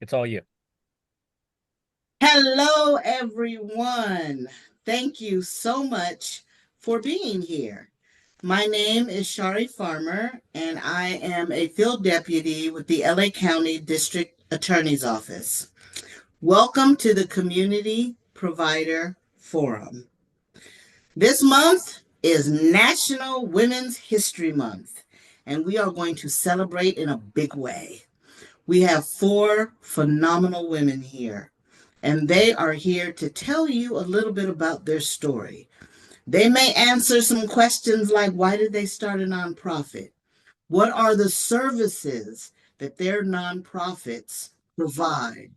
It's all you. Hello, everyone. Thank you so much for being here. My name is Shari Farmer, and I am a field deputy with the LA County District Attorney's Office. Welcome to the Community Provider Forum. This month is National Women's History Month, and we are going to celebrate in a big way. We have four phenomenal women here, and they are here to tell you a little bit about their story. They may answer some questions like why did they start a nonprofit? What are the services that their nonprofits provide?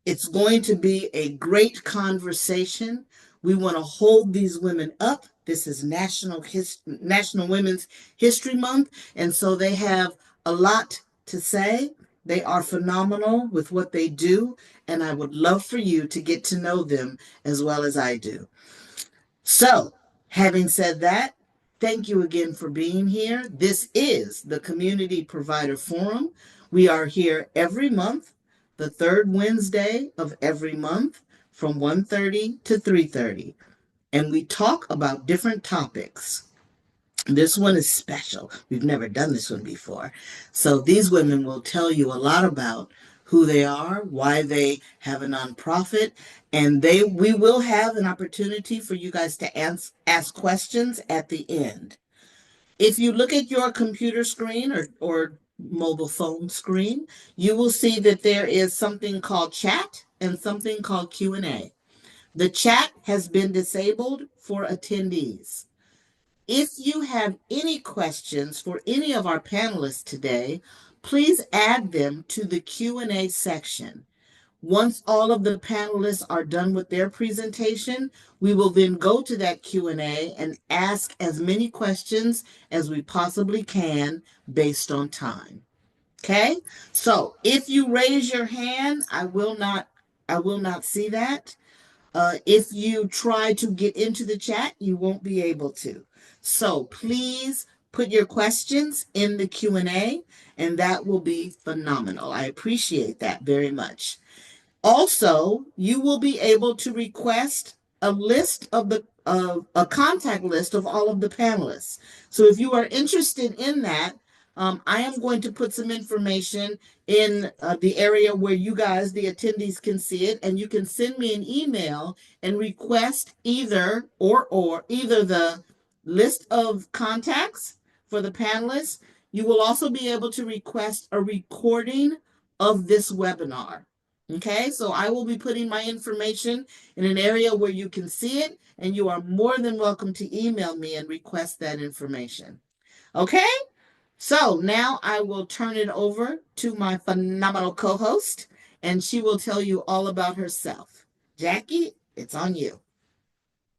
It's going to be a great conversation. We want to hold these women up. This is National Women's History Month, and so they have a lot to say. They are phenomenal with what they do, and I would love for you to get to know them as well as I do. So, having said that, thank you again for being here. This is the Community Provider Forum. We are here every month, the third Wednesday of every month from 1:30 to 3:30, and we talk about different topics. This one is special. We've never done this one before. So these women will tell you a lot about who they are, why they have a nonprofit, and we will have an opportunity for you guys to ask questions at the end. If you look at your computer screen or mobile phone screen, you will see that there is something called chat and something called Q&A. The chat has been disabled for attendees. If you have any questions for any of our panelists today, please add them to the Q&A section. Once all of the panelists are done with their presentation, we will then go to that Q&A and ask as many questions as we possibly can based on time. Okay? So, if you raise your hand, I will not see that. If you try to get into the chat, you won't be able to. So please put your questions in the Q&A, and that will be phenomenal. I appreciate that very much. Also, you will be able to request a list of a contact list of all of the panelists. So if you are interested in that, I am going to put some information in the area where you guys, the attendees, can see it, and you can send me an email and request either the list of contacts for the panelists. You will also be able to request a recording of this webinar. Okay, so I will be putting my information in an area where you can see it, and you are more than welcome to email me and request that information. Okay, so now I will turn it over to my phenomenal co host, and she will tell you all about herself. Jackie, it's on you.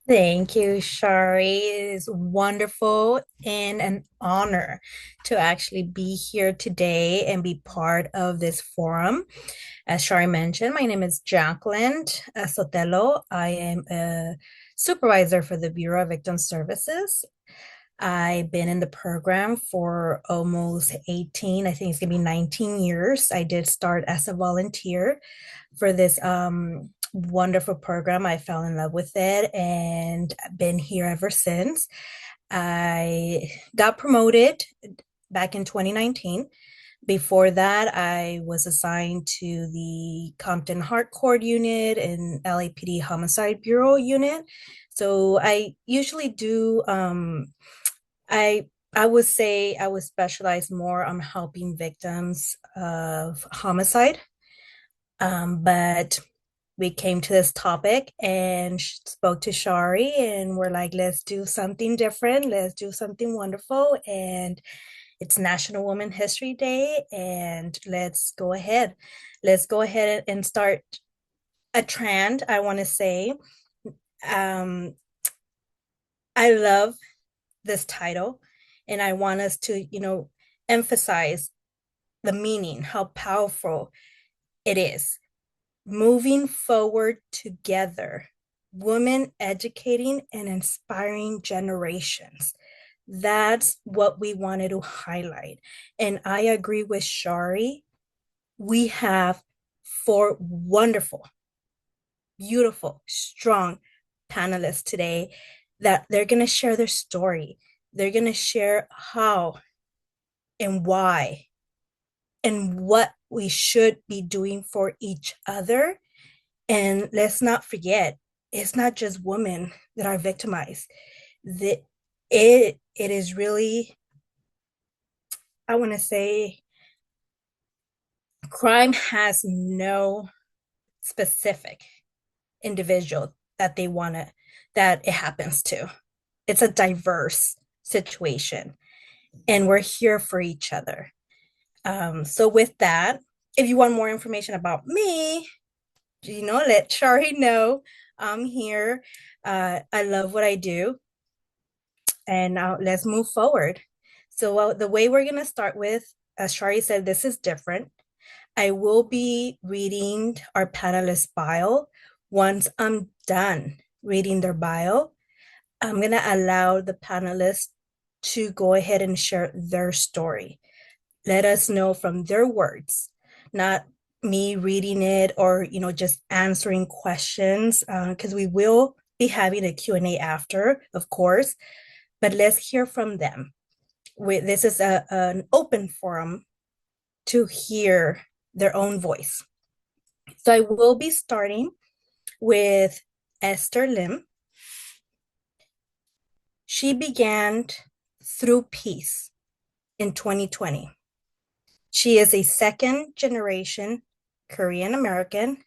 Thank you, Shari. It is wonderful and an honor to actually be here today and be part of this forum. As Shari mentioned, my name is Jacqueline Sotelo. I am a supervisor for the Bureau of Victim Services. I've been in the program for almost 18, I think it's gonna be 19 years. I did start as a volunteer for this wonderful program. I fell in love with it and been here ever since. I got promoted back in 2019. Before that, I was assigned to the Compton Heart Court Unit and LAPD Homicide Bureau Unit. So I usually do I I would say I would specialize more on helping victims of homicide. But we came to this topic and spoke to Shari, and we're like, let's do something different. Let's do something wonderful. And it's National Women History Day, and let's go ahead. Let's go ahead and start a trend, I want to say. Um, I love this title, and I want us to, emphasize the meaning, how powerful it is. Moving forward together, women educating and inspiring generations. That's what we wanted to highlight. And I agree with Shari. We have four wonderful, beautiful, strong panelists today that they're going to share their story. They're going to share how and why and what we should be doing for each other. And let's not forget, it's not just women that are victimized. It is really, I want to say, crime has no specific individual that they want to that it happens to. It's a diverse situation, and we're here for each other. So with that, if you want more information about me, let Shari know I'm here. I love what I do, and now let's move forward. So the way we're gonna start with, as Shari said, this is different. I will be reading our panelist bio. Once I'm done reading their bio, I'm going to allow the panelists to go ahead and share their story. Let us know from their words, not me reading it or, just answering questions, because we will be having a Q&A after, of course, but let's hear from them. This is an open forum to hear their own voice. So I will be starting with Esther Lim. She began through peace in 2020. She is a second generation Korean American,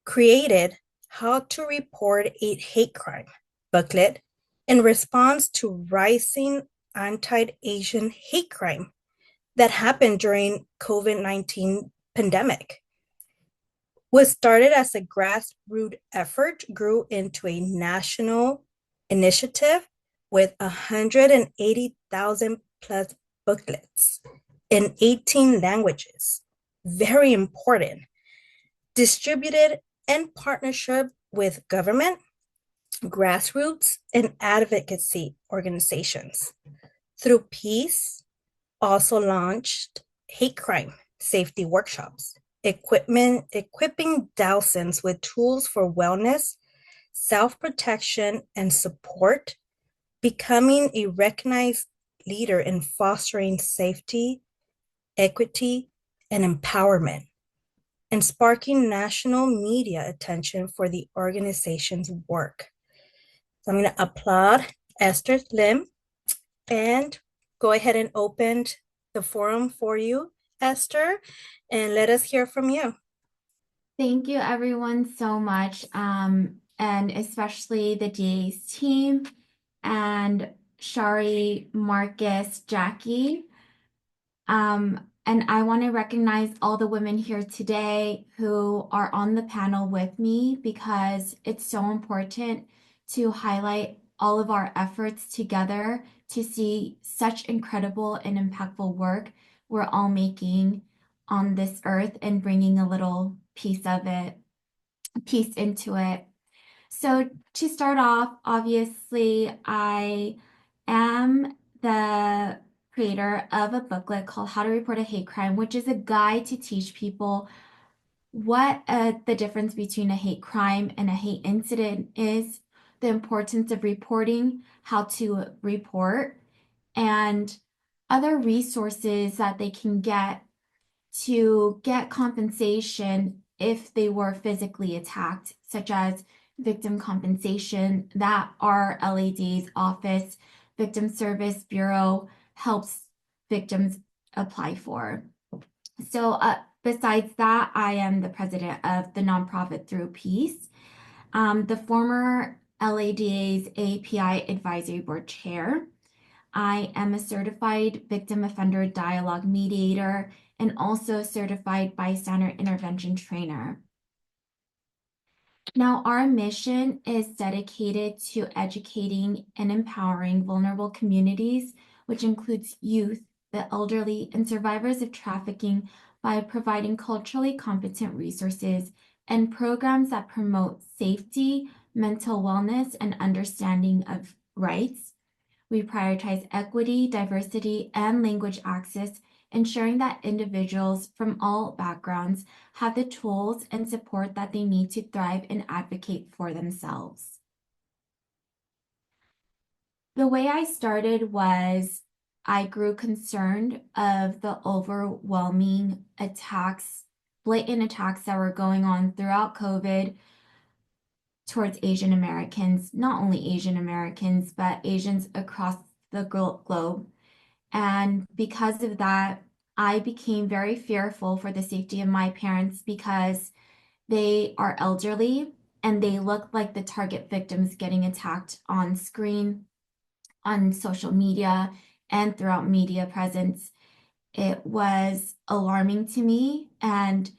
created How to Report a Hate Crime booklet in response to rising anti-Asian hate crime that happened during COVID-19 pandemic. What started as a grassroots effort grew into a national initiative with 180,000 plus booklets in 18 languages. Very important. Distributed in partnership with government, grassroots, and advocacy organizations. Through Peace, also launched hate crime safety workshops, equipping thousands with tools for wellness, self-protection, and support, becoming a recognized leader in fostering safety, equity, and empowerment, and sparking national media attention for the organization's work. So I'm going to applaud Esther Lim and go ahead and open the forum for you, Esther, and let us hear from you. Thank you everyone so much, and especially the DA's team and Shari, Marcus, Jackie. And I want to recognize all the women here today who are on the panel with me because it's so important to highlight all of our efforts together to see such incredible and impactful work we're all making on this earth and bringing a little piece into it. So to start off, obviously, I am the creator of a booklet called How to Report a Hate Crime, which is a guide to teach people what the difference between a hate crime and a hate incident is, the importance of reporting, how to report, and other resources that they can get to get compensation if they were physically attacked, such as victim compensation that our LAD's office, Victim Service Bureau, helps victims apply for. So besides that, I am the president of the nonprofit Through Peace, the former LADA's API Advisory Board Chair. I am a certified victim offender dialogue mediator and also certified bystander intervention trainer. Now, our mission is dedicated to educating and empowering vulnerable communities, which includes youth, the elderly, and survivors of trafficking by providing culturally competent resources and programs that promote safety, mental wellness, and understanding of rights. We prioritize equity, diversity, and language access ensuring that individuals from all backgrounds have the tools and support that they need to thrive and advocate for themselves. The way I started was I grew concerned of the overwhelming attacks, blatant attacks that were going on throughout COVID towards Asian Americans, not only Asian Americans, but Asians across the globe. And because of that, I became very fearful for the safety of my parents because they are elderly and they look like the target victims getting attacked on screen, on social media, and throughout media presence. It was alarming to me, and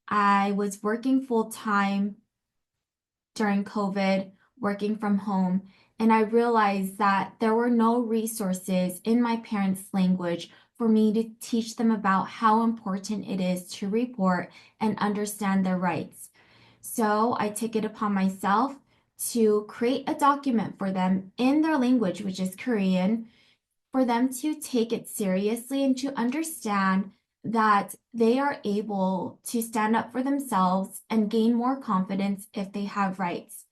I was working full time during COVID, working from home, and I realized that there were no resources in my parents' language for me to teach them about how important it is to report and understand their rights. So I took it upon myself to create a document for them in their language, which is Korean, for them to take it seriously and to understand that they are able to stand up for themselves and gain more confidence if they have rights.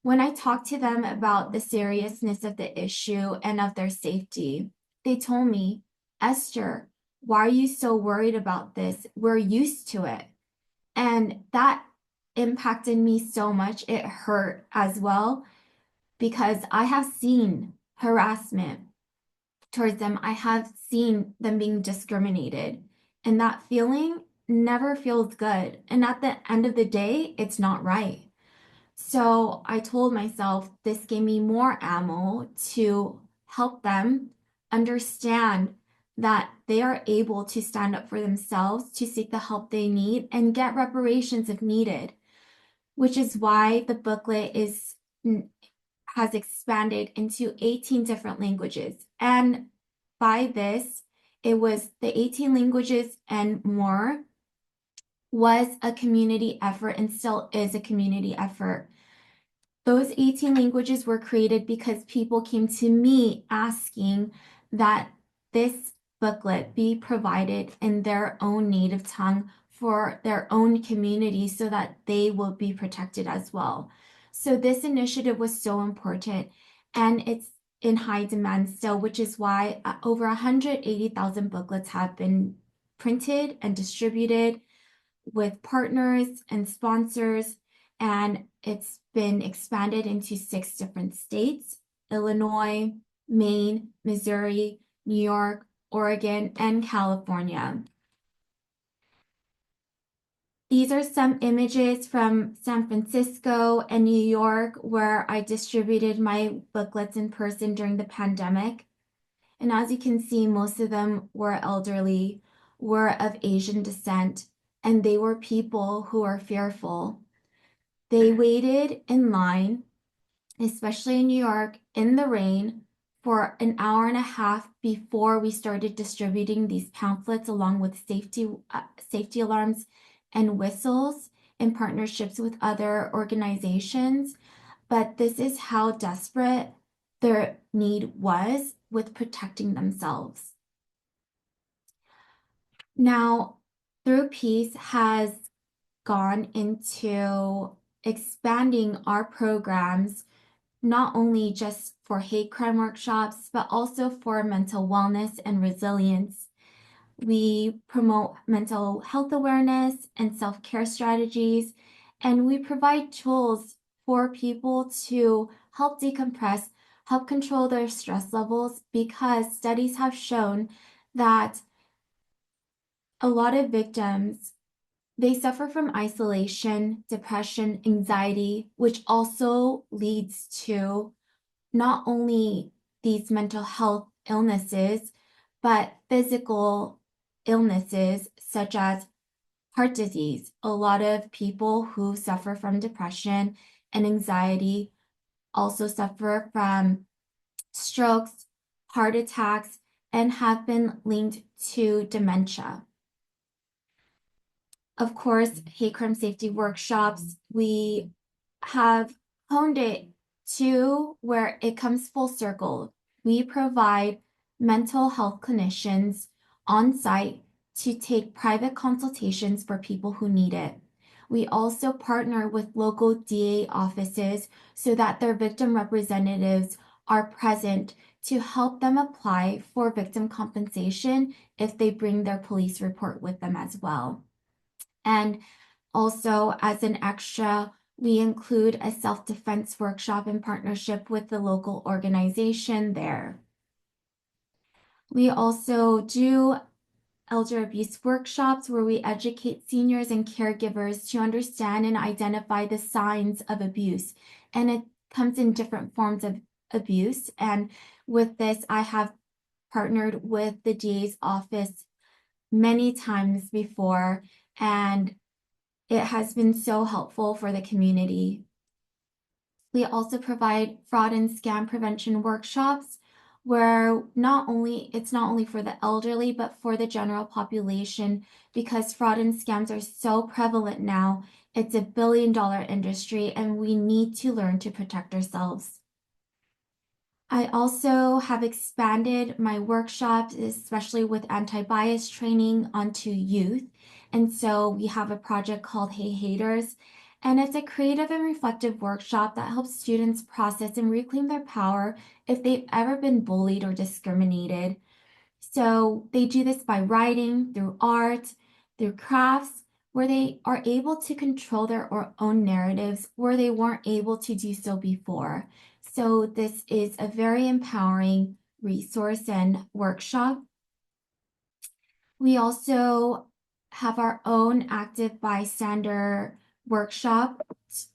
When I talked to them about the seriousness of the issue and of their safety, they told me, Esther, why are you so worried about this? We're used to it. And that impacted me so much. It hurt as well because I have seen harassment towards them. I have seen them being discriminated, and that feeling never feels good. And at the end of the day, it's not right. So I told myself this gave me more ammo to help them understand that they are able to stand up for themselves, to seek the help they need, and get reparations if needed, which is why the booklet has expanded into 18 different languages. And by this, it was the 18 languages and more was a community effort and still is a community effort. Those 18 languages were created because people came to me asking that this booklet be provided in their own native tongue for their own community so that they will be protected as well. So this initiative was so important, and it's in high demand still, which is why over 180,000 booklets have been printed and distributed with partners and sponsors, and it's been expanded into 6 different states: Illinois, Maine, Missouri, New York, Oregon, and California. These are some images from San Francisco and New York where I distributed my booklets in person during the pandemic. And as you can see, most of them were elderly, were of Asian descent, and they were people who are fearful. They waited in line, especially in New York, in the rain for an hour and a half before we started distributing these pamphlets along with safety alarms and whistles in partnerships with other organizations. But this is how desperate their need was with protecting themselves. Now, Through Peace has gone into expanding our programs, not only just for hate crime workshops, but also for mental wellness and resilience. We promote mental health awareness and self-care strategies, and we provide tools for people to help decompress, help control their stress levels, because studies have shown that a lot of victims, they suffer from isolation, depression, anxiety, which also leads to not only these mental health illnesses, but physical illnesses such as heart disease. A lot of people who suffer from depression and anxiety also suffer from strokes, heart attacks, and have been linked to dementia. Of course, hate crime safety workshops, we have honed it to where it comes full circle. We provide mental health clinicians on site to take private consultations for people who need it. We also partner with local DA offices so that their victim representatives are present to help them apply for victim compensation if they bring their police report with them as well. And also, as an extra, we include a self defense workshop in partnership with the local organization there. We also do elder abuse workshops where we educate seniors and caregivers to understand and identify the signs of abuse. And it comes in different forms of abuse. And with this, I have partnered with the DA's office many times before, and it has been so helpful for the community. We also provide fraud and scam prevention workshops where it's not only for the elderly but for the general population because fraud and scams are so prevalent now. It's $1 billion industry and we need to learn to protect ourselves. I also have expanded my workshops, especially with anti-bias training, onto youth. And so we have a project called Hey Haters, and it's a creative and reflective workshop that helps students process and reclaim their power if they've ever been bullied or discriminated. So they do this by writing, through art, through crafts, where they are able to control their own narratives where they weren't able to do so before. So this is a very empowering resource and workshop. We also have our own active bystander workshop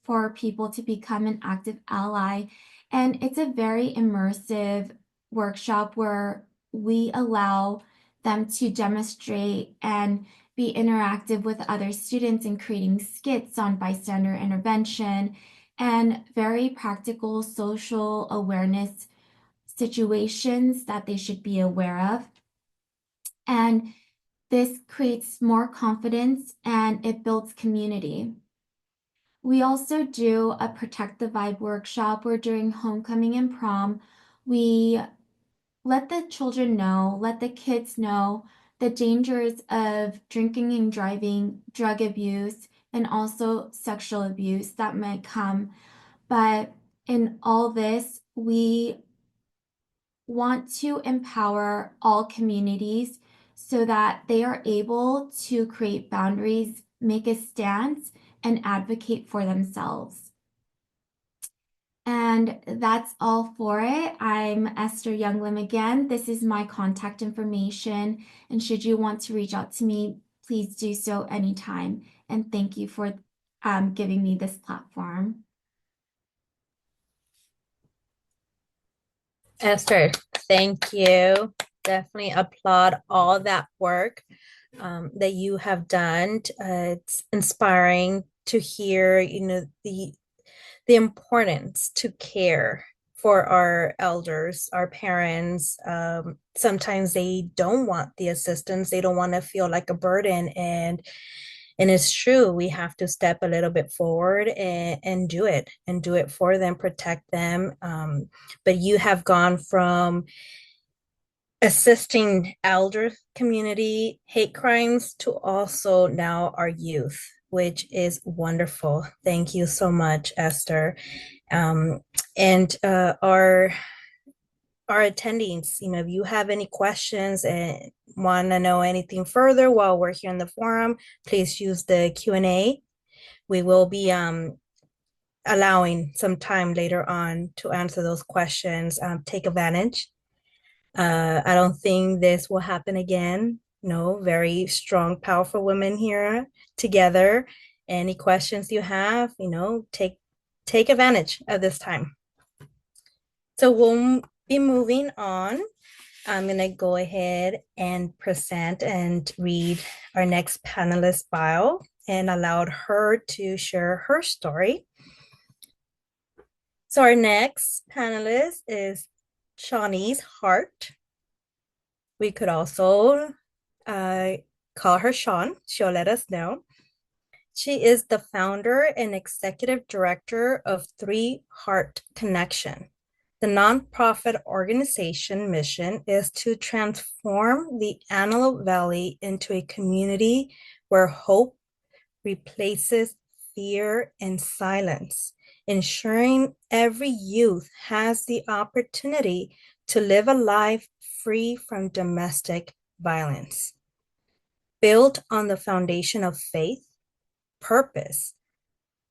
for people to become an active ally. And it's a very immersive workshop where we allow them to demonstrate and be interactive with other students in creating skits on bystander intervention and very practical social awareness situations that they should be aware of. And this creates more confidence and it builds community. We also do a Protect the Vibe workshop where during homecoming and prom, we let the children know, let the kids know the dangers of drinking and driving, drug abuse, and also sexual abuse that might come. But in all this, we want to empower all communities so that they are able to create boundaries, make a stance, and advocate for themselves. And that's all for it. I'm Esther Younglim again. This is my contact information. And should you want to reach out to me, please do so anytime. And thank you for giving me this platform. Esther, thank you. Definitely applaud all that work that you have done. It's inspiring to hear, the importance to care for our elders, our parents. Sometimes they don't want the assistance. They don't want to feel like a burden. And it's true, we have to step a little bit forward and do it for them, protect them. But you have gone from assisting elder community hate crimes to also now our youth, which is wonderful. Thank you so much, Esther. Um, and our attendees, if you have any questions and want to know anything further while we're here in the forum, please use the Q&A. We will be allowing some time later on to answer those questions. Take advantage. I don't think this will happen again. No, very strong, powerful women here together. Any questions you have, take advantage of this time. So we'll be moving on. I'm going to go ahead and present and read our next panelist bio and allowed her to share her story. So our next panelist is Shanise Hart. We could also call her Sean. She'll let us know. She is the founder and executive director of Three Heart Connection, The nonprofit organization mission is to transform the Antelope Valley into a community where hope replaces fear and silence, ensuring every youth has the opportunity to live a life free from domestic violence. Built on the foundation of faith, purpose,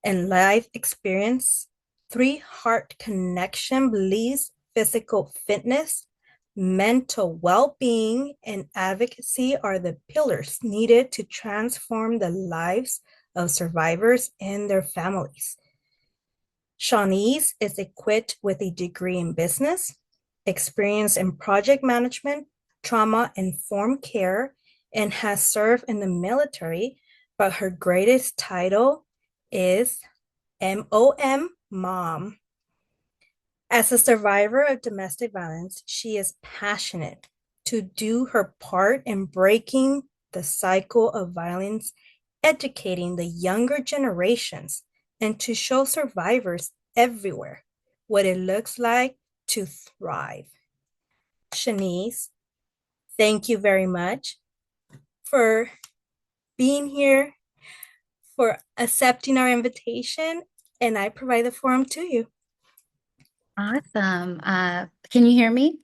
and life experience, Three Heart Connection believes physical fitness, mental well being, and advocacy are the pillars needed to transform the lives of survivors and their families. Shanise is equipped with a degree in business, experience in project management, trauma informed care, and has served in the military, but her greatest title is Mom. As a survivor of domestic violence, she is passionate to do her part in breaking the cycle of violence, educating the younger generations, and to show survivors everywhere what it looks like to thrive. Shanise, thank you very much for being here, for accepting our invitation, and I provide the forum to you. Awesome. Can you hear me?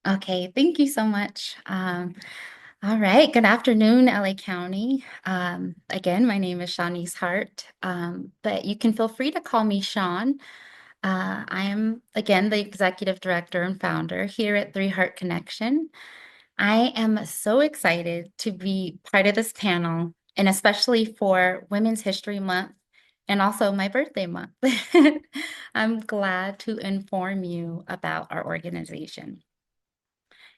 Okay, thank you so much. All right, good afternoon, LA County. Again, my name is Shanise Hart, but you can feel free to call me Sean. I am, again, the executive director and founder here at Three Heart Connection. I am so excited to be part of this panel, and especially for Women's History Month and also my birthday month. I'm glad to inform you about our organization.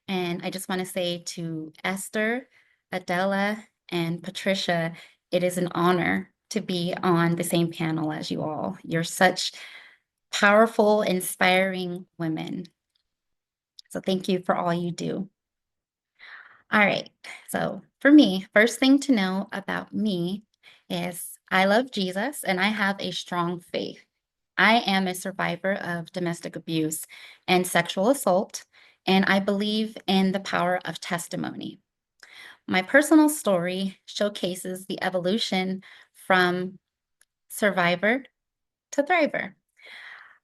And I just want to say to Esther, Adela, and Patricia, it is an honor to be on the same panel as you all. You're such powerful, inspiring women. So thank you for all you do. All right, so for me, first thing to know about me is I love Jesus and I have a strong faith. I am a survivor of domestic abuse and sexual assault, and I believe in the power of testimony. My personal story showcases the evolution from survivor to thriver.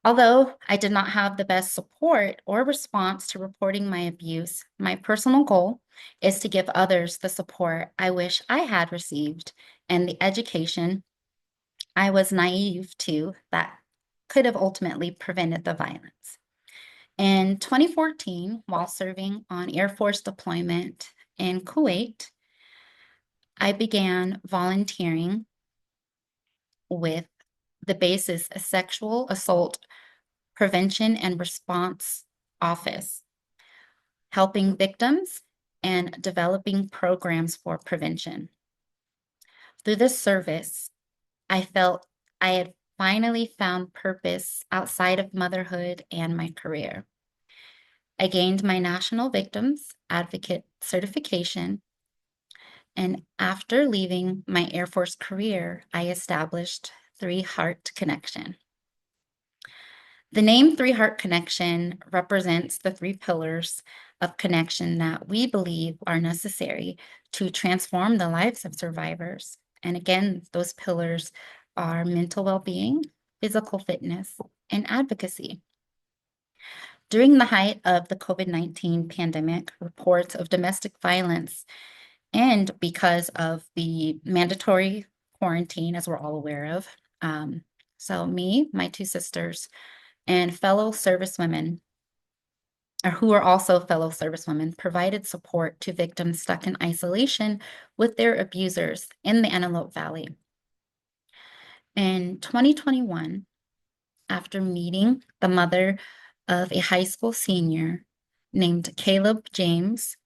Although I did not have the best support or response to reporting my abuse, my personal goal is to give others the support I wish I had received and the education I was naive to that could have ultimately prevented the violence. In 2014, while serving on Air Force deployment in Kuwait, I began volunteering with the base's sexual assault prevention and response office, helping victims and developing programs for prevention. Through this service, I felt I had finally found purpose outside of motherhood and my career. I gained my National Victims Advocate certification, and after leaving my Air Force career, I established Three Heart Connection. The name Three Heart Connection represents the three pillars of connection that we believe are necessary to transform the lives of survivors. And again, those pillars are mental well-being, physical fitness, and advocacy. During the height of the COVID-19 pandemic, reports of domestic violence, and because of the mandatory quarantine, as we're all aware of, so me, my two sisters, and fellow servicewomen, or who are also fellow servicewomen, provided support to victims stuck in isolation with their abusers in the Antelope Valley. In 2021, after meeting the mother of a high school senior named Caleb James,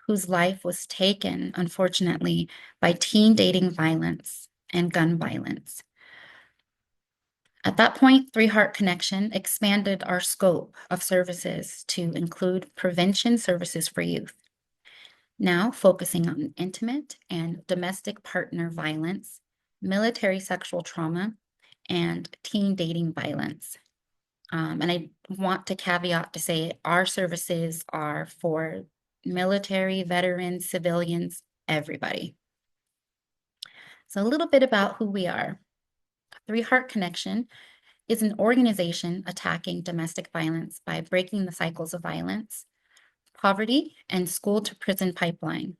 whose life was taken, unfortunately, by teen dating violence and gun violence. At that point, Three Heart Connection expanded our scope of services to include prevention services for youth, now focusing on intimate and domestic partner violence, military sexual trauma, and teen dating violence. And I want to caveat to say our services are for military, veterans, civilians, everybody. So a little bit about who we are. Three Heart Connection is an organization attacking domestic violence by breaking the cycles of violence, poverty, and school to prison pipeline,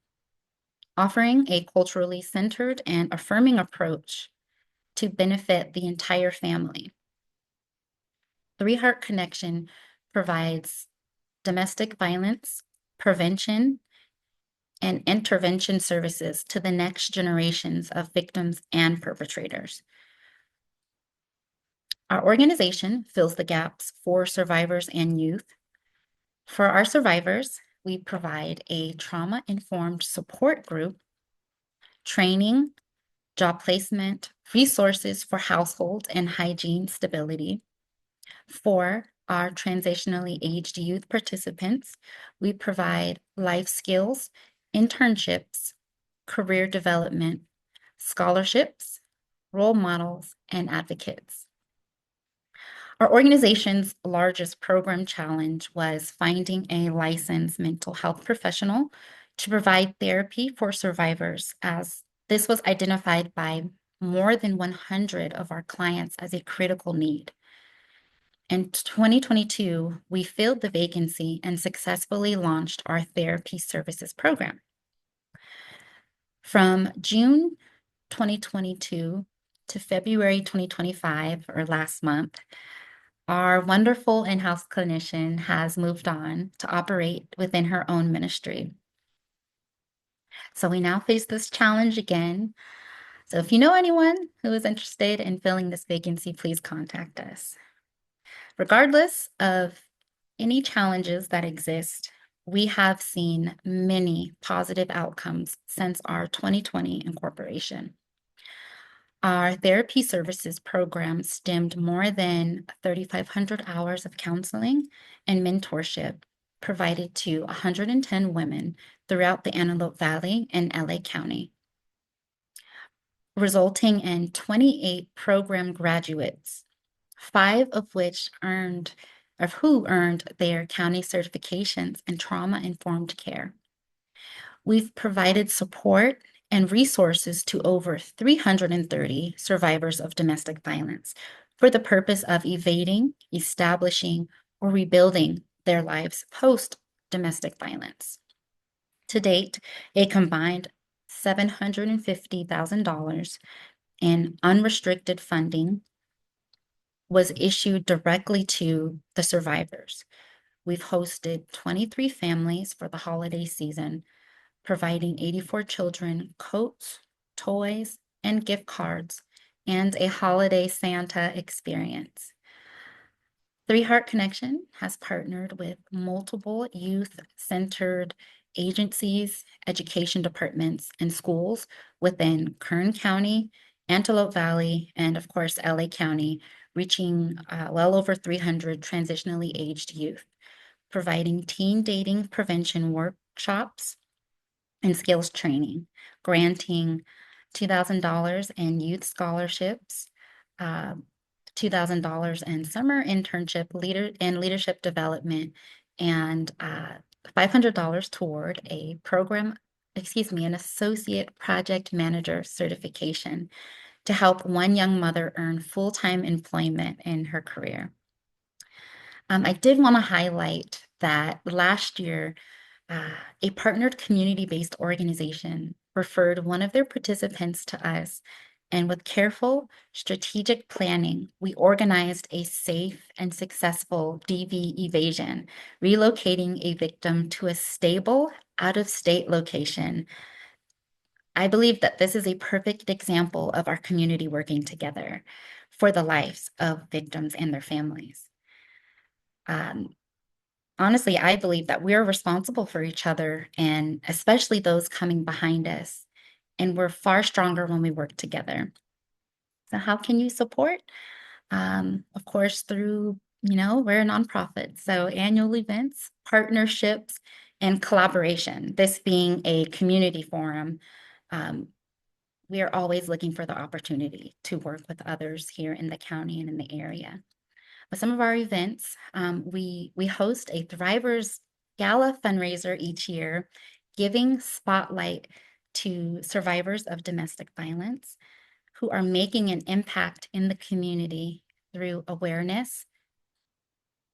offering a culturally centered and affirming approach to benefit the entire family. Three Heart Connection provides domestic violence prevention and intervention services to the next generations of victims and perpetrators. Our organization fills the gaps for survivors and youth. For our survivors, we provide a trauma-informed support group, training, job placement, resources for household and hygiene stability. For our transitionally aged youth participants, we provide life skills, internships, career development, scholarships, role models, and advocates. Our organization's largest program challenge was finding a licensed mental health professional to provide therapy for survivors, as this was identified by more than 100 of our clients as a critical need. In 2022, we filled the vacancy and successfully launched our therapy services program. From June 2022 to February 2025, or last month, our wonderful in-house clinician has moved on to operate within her own ministry. So we now face this challenge again. So if you know anyone who is interested in filling this vacancy, please contact us. Regardless of any challenges that exist, we have seen many positive outcomes since our 2020 incorporation. Our therapy services program stemmed more than 3,500 hours of counseling and mentorship provided to 110 women throughout the Antelope Valley and LA County, resulting in 28 program graduates, 5 of which earned their county certifications in trauma-informed care. We've provided support and resources to over 330 survivors of domestic violence for the purpose of evading, establishing, or rebuilding their lives post-domestic violence. To date, a combined $750,000 in unrestricted funding was issued directly to the survivors. We've hosted 23 families for the holiday season, providing 84 children coats, toys, and gift cards, and a holiday Santa experience. Three Heart Connection has partnered with multiple youth-centered agencies, education departments, and schools within Kern County, Antelope Valley, and of course, LA County, reaching well over 300 transitionally aged youth, providing teen dating prevention workshops and skills training, granting $2,000 in youth scholarships, $2,000 in summer internship leadership development, and $500 toward an associate project manager certification to help one young mother earn full-time employment in her career. I did want to highlight that last year, a partnered community-based organization referred one of their participants to us, and with careful strategic planning, we organized a safe and successful DV evasion, relocating a victim to a stable, out-of-state location. I believe that this is a perfect example of our community working together for the lives of victims and their families. Honestly, I believe that we're responsible for each other, and especially those coming behind us. And we're far stronger when we work together. So how can you support? Of course, through, we're a nonprofit. So annual events, partnerships, and collaboration. This being a community forum, we are always looking for the opportunity to work with others here in the county and in the area. some of our events, we host a Thrivers Gala fundraiser each year, giving spotlight to survivors of domestic violence who are making an impact in the community through awareness,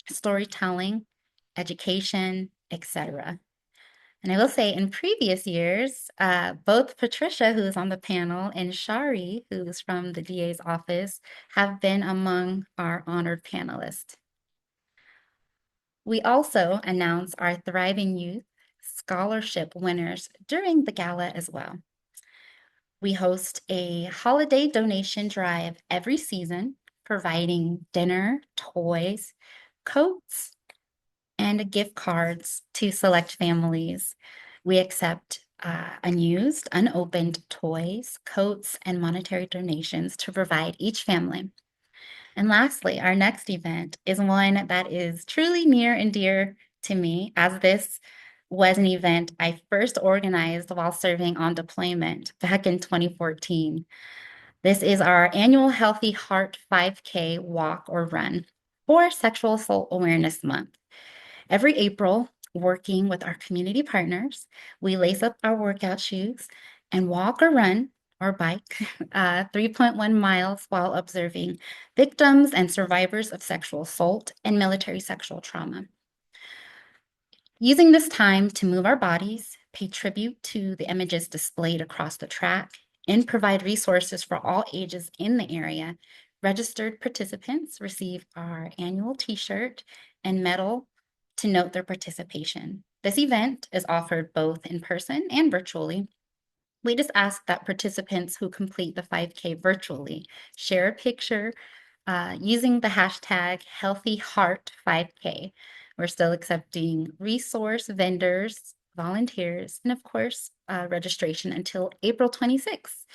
storytelling, education, etc. And I will say in previous years, both Patricia, who's on the panel, and Shari, who's from the DA's office, have been among our honored panelists. We also announce our Thriving Youth Scholarship winners during the gala as well. We host a holiday donation drive every season, providing dinner, toys, coats, and gift cards to select families. We accept unused, unopened toys, coats, and monetary donations to provide each family. And lastly, our next event is one that is truly near and dear to me, as this was an event I first organized while serving on deployment back in 2014. This is our annual Healthy Heart 5K walk or run for Sexual Assault Awareness Month. Every April, working with our community partners, we lace up our workout shoes and walk or run or bike 3.1 miles while observing victims and survivors of sexual assault and military sexual trauma. Using this time to move our bodies, pay tribute to the images displayed across the track, and provide resources for all ages in the area, registered participants receive our annual t-shirt and medal to note their participation. This event is offered both in person and virtually. We just ask that participants who complete the 5K virtually share a picture using the hashtag HealthyHeart5K. We're still accepting resource vendors, volunteers, and of course, registration until April 26th,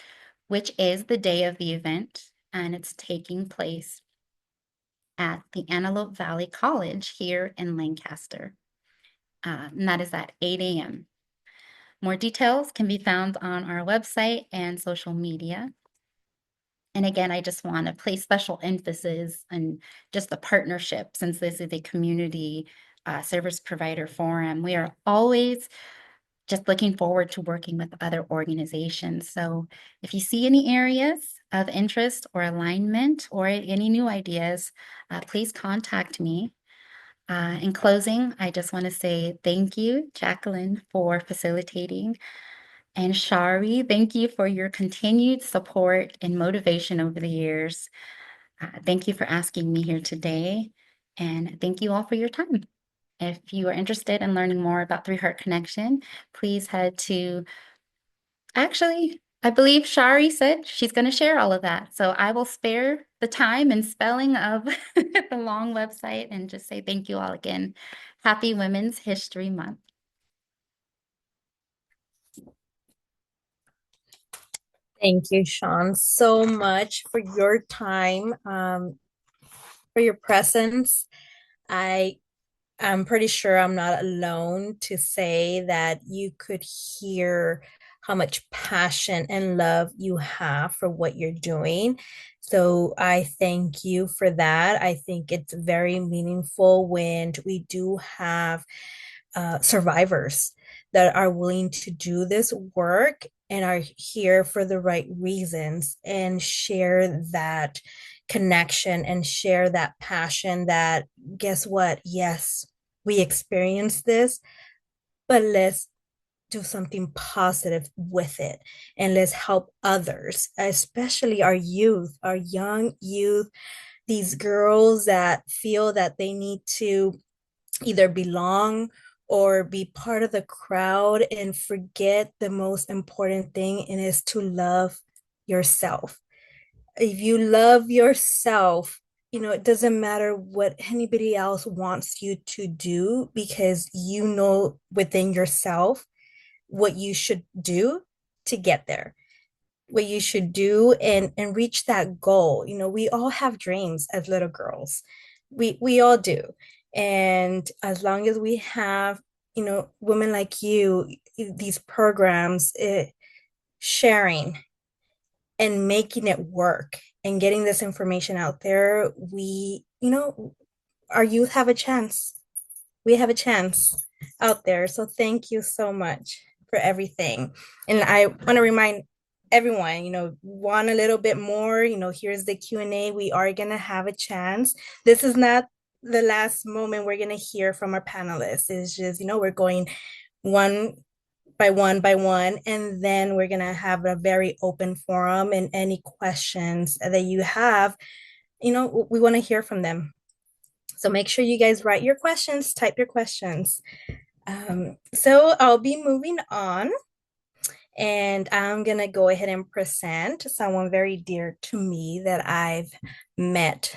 which is the day of the event, and it's taking place at the Antelope Valley College here in Lancaster. And that is at 8 a.m. More details can be found on our website and social media. And again, I just want to place special emphasis on just the partnership, since this is a community service provider forum. We are always just looking forward to working with other organizations. So if you see any areas of interest or alignment or any new ideas, please contact me. In closing, I just want to say thank you, Jacqueline, for facilitating. And Shari, thank you for your continued support and motivation over the years. Thank you for asking me here today. And thank you all for your time. If you are interested in learning more about Three Heart Connection, please head to, actually, I believe Shari said she's going to share all of that. So I will spare the time and spelling of the long website and just say thank you all again. Happy Women's History Month. Thank you, Sean, so much for your time, for your presence. I I'm pretty sure I'm not alone to say that you could hear how much passion and love you have for what you're doing. So I thank you for that. I think it's very meaningful when we do have survivors that are willing to do this work and are here for the right reasons and share that connection and share that passion that, guess what? Yes, we experienced this, but let's do something positive with it and let's help others, especially our youth, our young youth, these girls that feel that they need to either belong or be part of the crowd and forget the most important thing, and is to love yourself. If you love yourself, it doesn't matter what anybody else wants you to do, because you know within yourself what you should do to get there, what you should do and reach that goal. We all have dreams as little girls. We all do. And as long as we have, women like you, these programs, sharing and making it work and getting this information out there, our youth have a chance. We have a chance out there. So thank you so much for everything. And I want to remind everyone, want a little bit more, here's the Q&A. We are going to have a chance. This is not the last moment we're going to hear from our panelists. It's just, we're going one by one, and then we're going to have a very open forum, and any questions that you have, we want to hear from them. So make sure you guys write your questions, type your questions. So I'll be moving on, and I'm going to go ahead and present someone very dear to me that I've met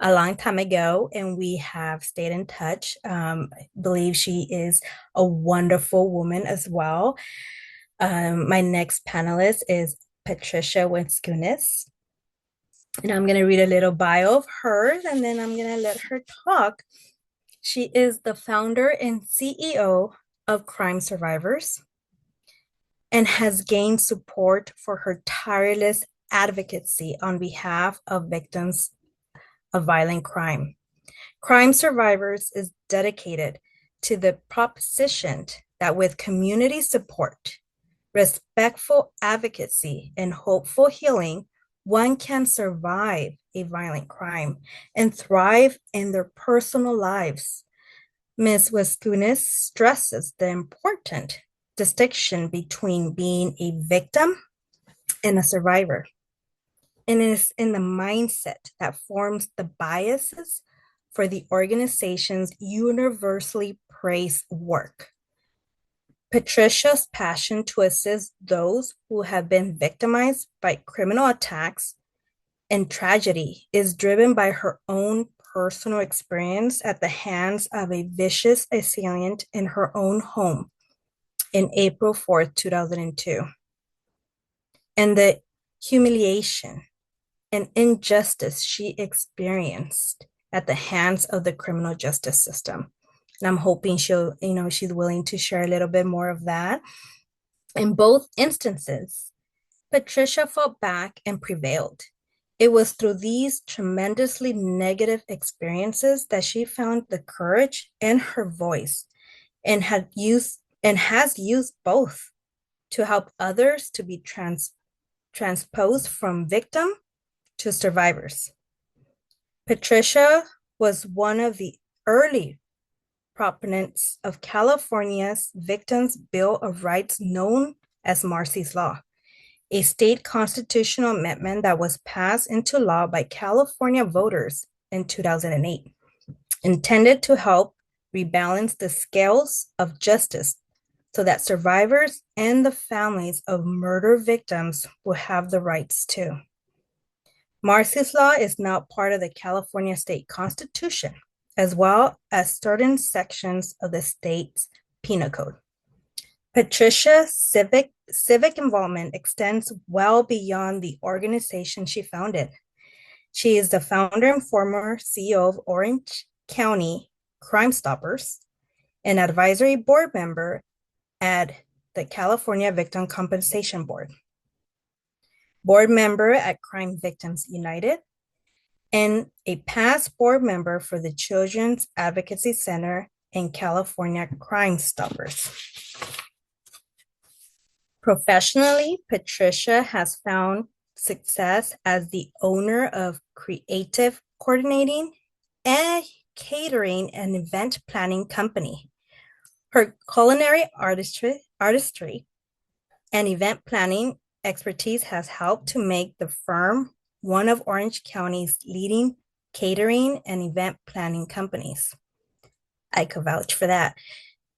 a long time ago, and we have stayed in touch. I believe she is a wonderful woman as well. My next panelist is Patricia Winskunis, and I'm going to read a little bio of hers, and then I'm going to let her talk. She is the founder and CEO of Crime Survivors and has gained support for her tireless advocacy on behalf of victims of violent crime. Crime Survivors is dedicated to the proposition that with community support, respectful advocacy, and hopeful healing, one can survive a violent crime and thrive in their personal lives. Ms. Winskunis stresses the important distinction between being a victim and a survivor. And it is in the mindset that forms the biases for the organization's universally praised work. Patricia's passion to assist those who have been victimized by criminal attacks and tragedy is driven by her own personal experience at the hands of a vicious assailant in her own home in April 4th, 2002. And the humiliation and injustice she experienced at the hands of the criminal justice system. And I'm hoping she's willing to share a little bit more of that. In both instances, Patricia fought back and prevailed. It was through these tremendously negative experiences that she found the courage and her voice, and has used both to help others to be transposed from victim to survivors. Patricia was one of the early proponents of California's Victims' Bill of Rights, known as Marsy's Law, a state constitutional amendment that was passed into law by California voters in 2008, intended to help rebalance the scales of justice so that survivors and the families of murder victims will have the rights too. Marsy's Law is now part of the California state constitution, as well as certain sections of the state's penal code. Patricia's civic involvement extends well beyond the organization she founded. She is the founder and former CEO of Orange County Crime Stoppers, an advisory board member at the California Victim Compensation Board, board member at Crime Victims United, and a past board member for the Children's Advocacy Center and California Crime Stoppers. Professionally, Patricia has found success as the owner of creative coordinating and catering and event planning company. Her culinary artistry and event planning expertise has helped to make the firm one of Orange County's leading catering and event planning companies. I could vouch for that.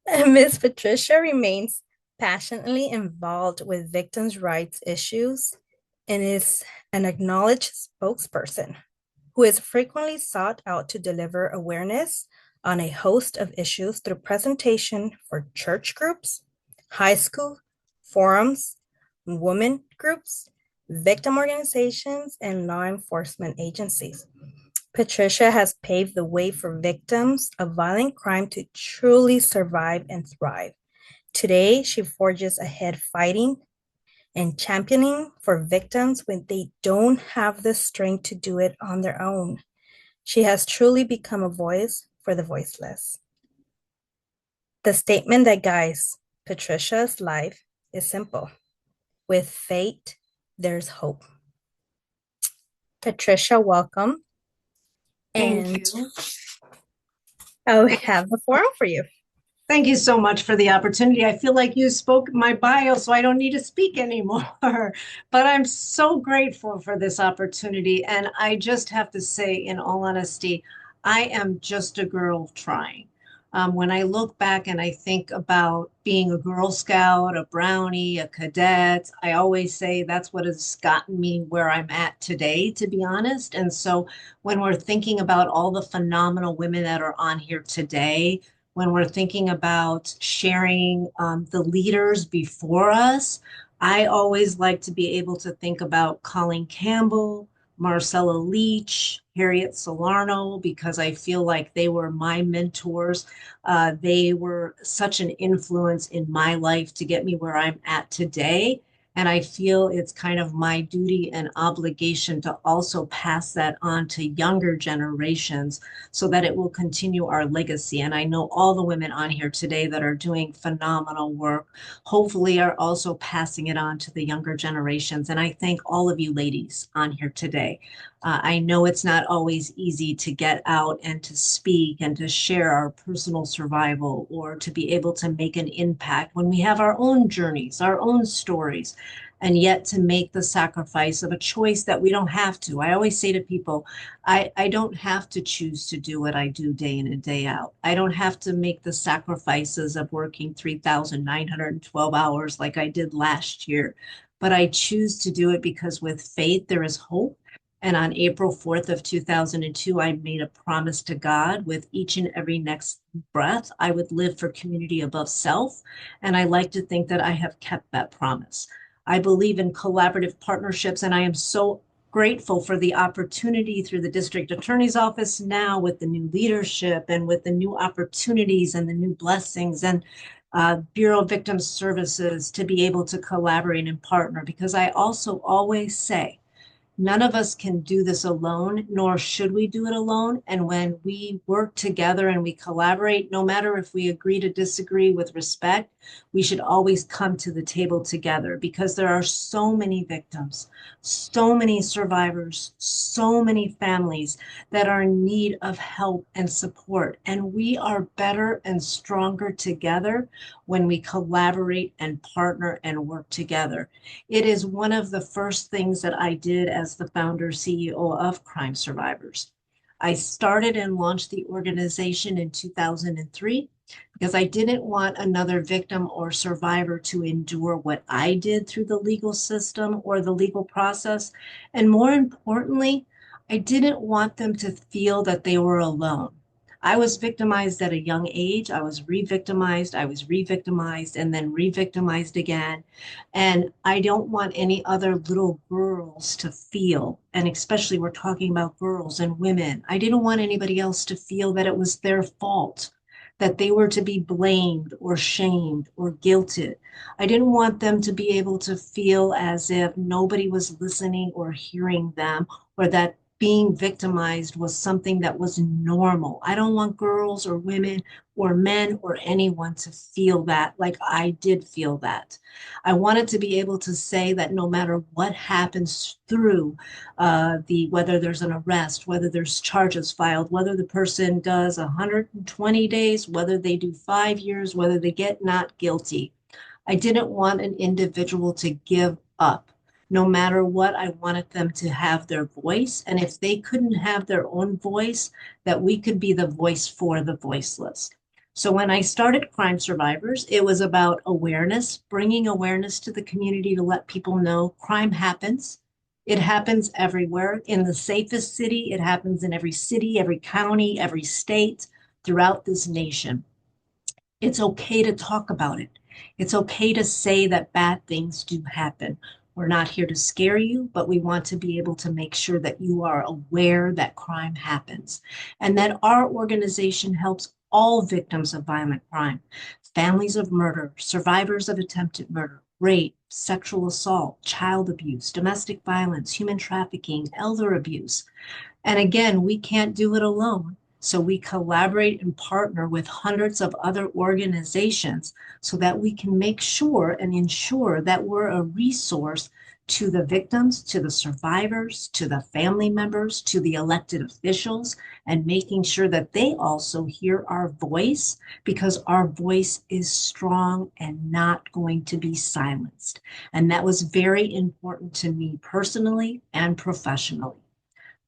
Ms. Patricia remains passionately involved with victims' rights issues and is an acknowledged spokesperson who is frequently sought out to deliver awareness on a host of issues through presentation for church groups, high school forums, women groups, victim organizations, and law enforcement agencies. Patricia has paved the way for victims of violent crime to truly survive and thrive. Today, she forges ahead fighting and championing for victims when they don't have the strength to do it on their own. She has truly become a voice for the voiceless. The statement that guides Patricia's life is simple. With fate, there's hope. Patricia, welcome. Thank And you. I have the forum for you. Thank you so much for the opportunity. I feel like you spoke my bio, so I don't need to speak anymore. But I'm so grateful for this opportunity. And I just have to say, in all honesty, I am just a girl trying. When I look back and I think about being a Girl Scout, a Brownie, a cadet, I always say that's what has gotten me where I'm at today, to be honest. And so when we're thinking about all the phenomenal women that are on here today, when we're thinking about sharing the leaders before us, I always like to be able to think about Colleen Campbell, Marcella Leach, Harriet Salerno, because I feel like they were my mentors. They were such an influence in my life to get me where I'm at today. And I feel it's kind of my duty and obligation to also pass that on to younger generations so that it will continue our legacy. And I know all the women on here today that are doing phenomenal work, hopefully are also passing it on to the younger generations. And I thank all of you ladies on here today. I know it's not always easy to get out and to speak and to share our personal survival or to be able to make an impact when we have our own journeys, our own stories, and yet to make the sacrifice of a choice that we don't have to. I always say to people, I don't have to choose to do what I do day in and day out. I don't have to make the sacrifices of working 3,912 hours like I did last year, but I choose to do it because with faith, there is hope. And on April 4th of 2002, I made a promise to God with each and every next breath, I would live for community above self. And I like to think that I have kept that promise. I believe in collaborative partnerships, and I am so grateful for the opportunity through the district attorney's office now with the new leadership and with the new opportunities and the new blessings and Bureau of Victim Services to be able to collaborate and partner, because I also always say, none of us can do this alone, nor should we do it alone. And when we work together and we collaborate, no matter if we agree to disagree with respect, we should always come to the table together because there are so many victims, so many survivors, so many families that are in need of help and support. And we are better and stronger together when we collaborate and partner and work together. It is one of the first things that I did as the founder CEO of Crime Survivors. I started and launched the organization in 2003 because I didn't want another victim or survivor to endure what I did through the legal system or the legal process. And more importantly, I didn't want them to feel that they were alone. I was victimized at a young age. I was re-victimized. I was re-victimized and then re-victimized again. And I don't want any other little girls to feel, and especially we're talking about girls and women, I didn't want anybody else to feel that it was their fault, that they were to be blamed or shamed or guilted. I didn't want them to be able to feel as if nobody was listening or hearing them, or that being victimized was something that was normal. I don't want girls or women or men or anyone to feel that like I did feel that. I wanted to be able to say that no matter what happens through whether there's an arrest, whether there's charges filed, whether the person does 120 days, whether they do 5 years, whether they get not guilty, I didn't want an individual to give up. No matter what, I wanted them to have their voice. And if they couldn't have their own voice, that we could be the voice for the voiceless. So when I started Crime Survivors, it was about awareness, bringing awareness to the community to let people know crime happens. It happens everywhere. In the safest city, it happens in every city, every county, every state throughout this nation. It's okay to talk about it. It's okay to say that bad things do happen. We're not here to scare you, but we want to be able to make sure that you are aware that crime happens and that our organization helps all victims of violent crime, families of murder, survivors of attempted murder, rape, sexual assault, child abuse, domestic violence, human trafficking, elder abuse. And again, we can't do it alone. So we collaborate and partner with hundreds of other organizations so that we can make sure and ensure that we're a resource to the victims, to the survivors, to the family members, to the elected officials, and making sure that they also hear our voice because our voice is strong and not going to be silenced. And that was very important to me personally and professionally.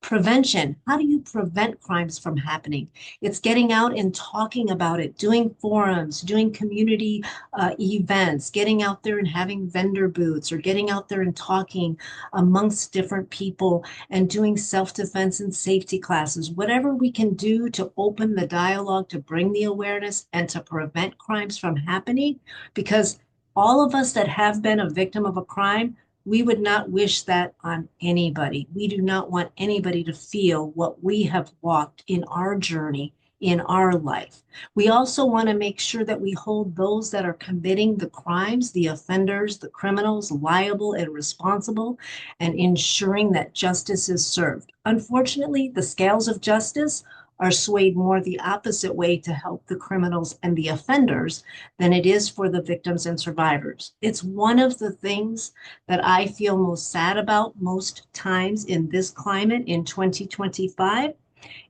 Prevention. How do you prevent crimes from happening? It's getting out and talking about it, doing forums, doing community events, getting out there and having vendor booths, or getting out there and talking amongst different people and doing self-defense and safety classes. Whatever we can do to open the dialogue, to bring the awareness, and to prevent crimes from happening, because all of us that have been a victim of a crime, we would not wish that on anybody. We do not want anybody to feel what we have walked in our journey in our life. We also want to make sure that we hold those that are committing the crimes, the offenders, the criminals liable and responsible, and ensuring that justice is served. Unfortunately, the scales of justice are swayed more the opposite way to help the criminals and the offenders than it is for the victims and survivors. It's one of the things that I feel most sad about most times in this climate in 2025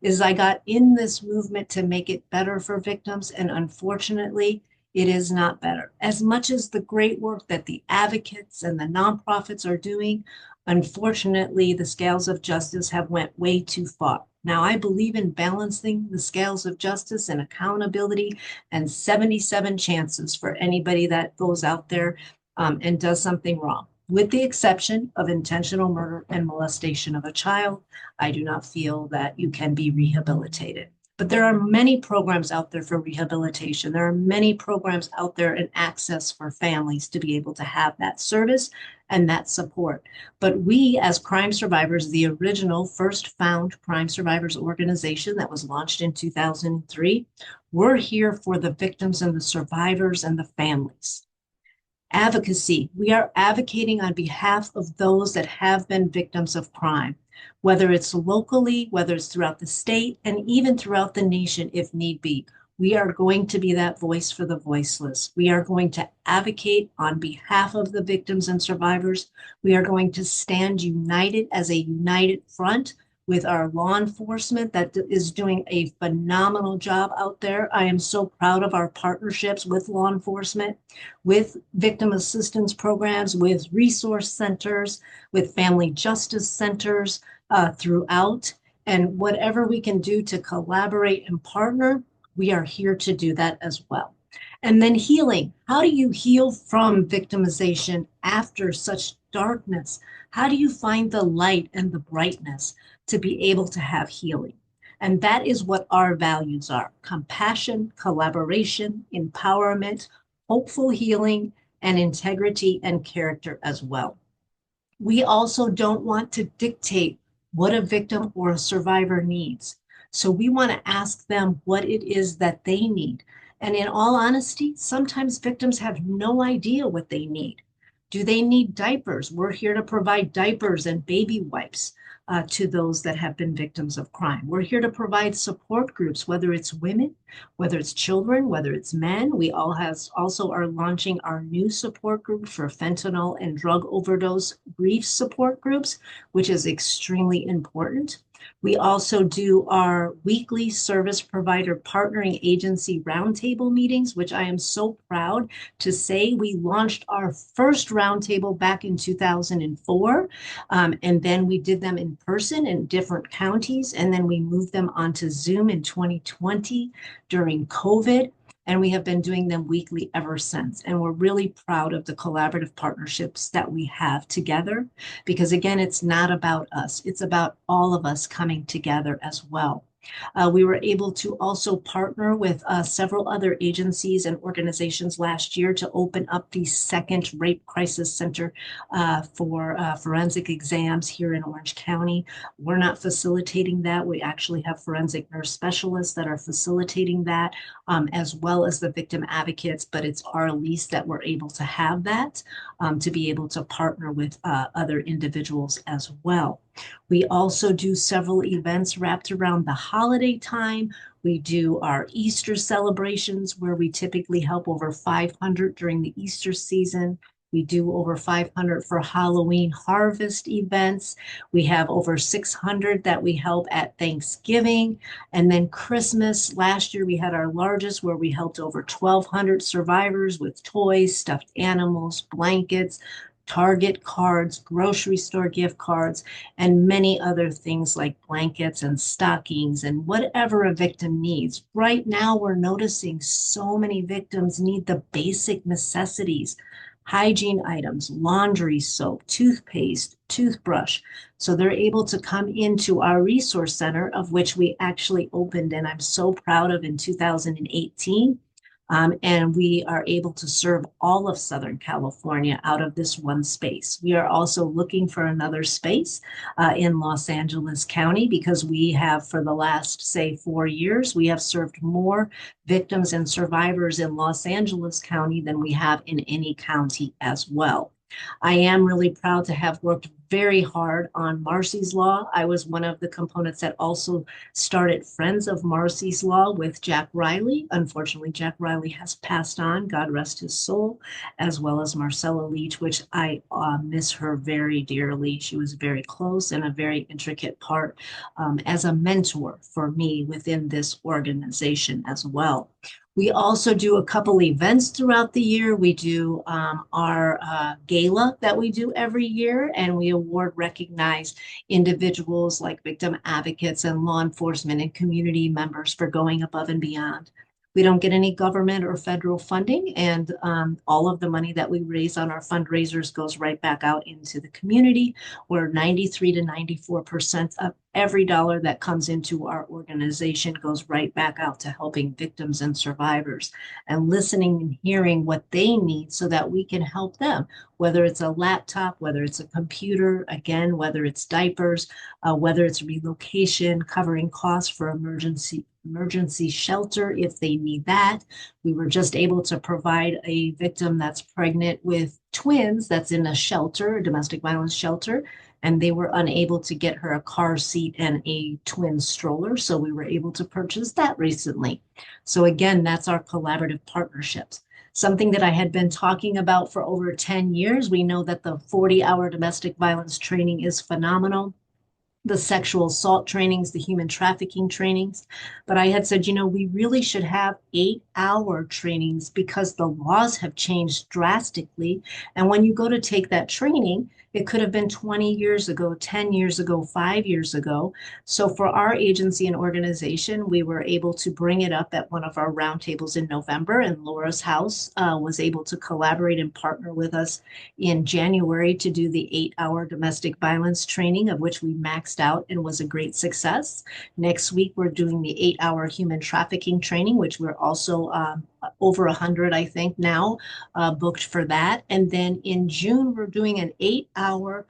is I got in this movement to make it better for victims, and unfortunately, it is not better. As much as the great work that the advocates and the nonprofits are doing, unfortunately, the scales of justice have went way too far. Now, I believe in balancing the scales of justice and accountability and 77 chances for anybody that goes out there and does something wrong. With the exception of intentional murder and molestation of a child, I do not feel that you can be rehabilitated. But there are many programs out there for rehabilitation. There are many programs out there and access for families to be able to have that service and that support. But we, as crime survivors, the original first found crime survivors organization that was launched in 2003, we're here for the victims and the survivors and the families. Advocacy. We are advocating on behalf of those that have been victims of crime, whether it's locally, whether it's throughout the state, and even throughout the nation if need be. We are going to be that voice for the voiceless. We are going to advocate on behalf of the victims and survivors. We are going to stand united as a united front with our law enforcement that is doing a phenomenal job out there. I am so proud of our partnerships with law enforcement, with victim assistance programs, with resource centers, with family justice centers throughout. And whatever we can do to collaborate and partner, we are here to do that as well. And then healing. How do you heal from victimization after such darkness? How do you find the light and the brightness to be able to have healing? And that is what our values are: compassion, collaboration, empowerment, hopeful healing, and integrity and character as well. We also don't want to dictate what a victim or a survivor needs. So we want to ask them what it is that they need. And in all honesty, sometimes victims have no idea what they need. Do they need diapers? We're here to provide diapers and baby wipes to those that have been victims of crime. We're here to provide support groups, whether it's women, whether it's children, whether it's men. We all also are launching our new support group for fentanyl and drug overdose grief support groups, which is extremely important. We also do our weekly service provider partnering agency roundtable meetings, which I am so proud to say we launched our first roundtable back in 2004. And then we did them in person in different counties. And then we moved them onto Zoom in 2020 during COVID. And we have been doing them weekly ever since. And we're really proud of the collaborative partnerships that we have together, because again, it's not about us. It's about all of us coming together as well. We were able to also partner with several other agencies and organizations last year to open up the second Rape Crisis Center for forensic exams here in Orange County. We're not facilitating that. We actually have forensic nurse specialists that are facilitating that, as well as the victim advocates, but it's our lease that we're able to have that to be able to partner with other individuals as well. We also do several events wrapped around the holiday time. We do our Easter celebrations where we typically help over 500 during the Easter season. We do over 500 for Halloween harvest events. We have over 600 that we help at Thanksgiving. And then Christmas, last year we had our largest where we helped over 1,200 survivors with toys, stuffed animals, blankets, Target cards, grocery store gift cards, and many other things like blankets and stockings and whatever a victim needs. Right now, we're noticing so many victims need the basic necessities, hygiene items, laundry soap, toothpaste, toothbrush. So they're able to come into our resource center, of which we actually opened, and I'm so proud of in 2018. And we are able to serve all of Southern California out of this one space. We are also looking for another space in Los Angeles County because we have, for the last, say, 4 years, we have served more victims and survivors in Los Angeles County than we have in any county as well. I am really proud to have worked very hard on Marcy's Law. I was one of the components that also started Friends of Marcy's Law with Jack Riley. Unfortunately, Jack Riley has passed on, God rest his soul, as well as Marcella Leach, which I miss her very dearly. She was very close and a very intricate part as a mentor for me within this organization as well. We also do a couple events throughout the year. We do our gala that we do every year, and we award recognized individuals like victim advocates and law enforcement and community members for going above and beyond. We don't get any government or federal funding, and all of the money that we raise on our fundraisers goes right back out into the community, where 93 to 94% of every dollar that comes into our organization goes right back out to helping victims and survivors and listening and hearing what they need so that we can help them, whether it's a laptop, whether it's a computer, again, whether it's diapers, whether it's relocation, covering costs for emergency shelter if they need that. We were just able to provide a victim that's pregnant with twins that's in a shelter, a domestic violence shelter, and they were unable to get her a car seat and a twin stroller. So we were able to purchase that recently. So again, that's our collaborative partnerships. Something that I had been talking about for over 10 years. We know that the 40-hour domestic violence training is phenomenal, the sexual assault trainings, the human trafficking trainings. But I had said, we really should have 8-hour trainings because the laws have changed drastically. And when you go to take that training, it could have been 20 years ago, 10 years ago, 5 years ago. So for our agency and organization, we were able to bring it up at one of our roundtables in November, and Laura's House was able to collaborate and partner with us in January to do the 8-hour domestic violence training, of which we maxed out and was a great success. Next week, we're doing the 8-hour human trafficking training, which we're also over 100, I think, now booked for that. And then in June, we're doing an 8-hour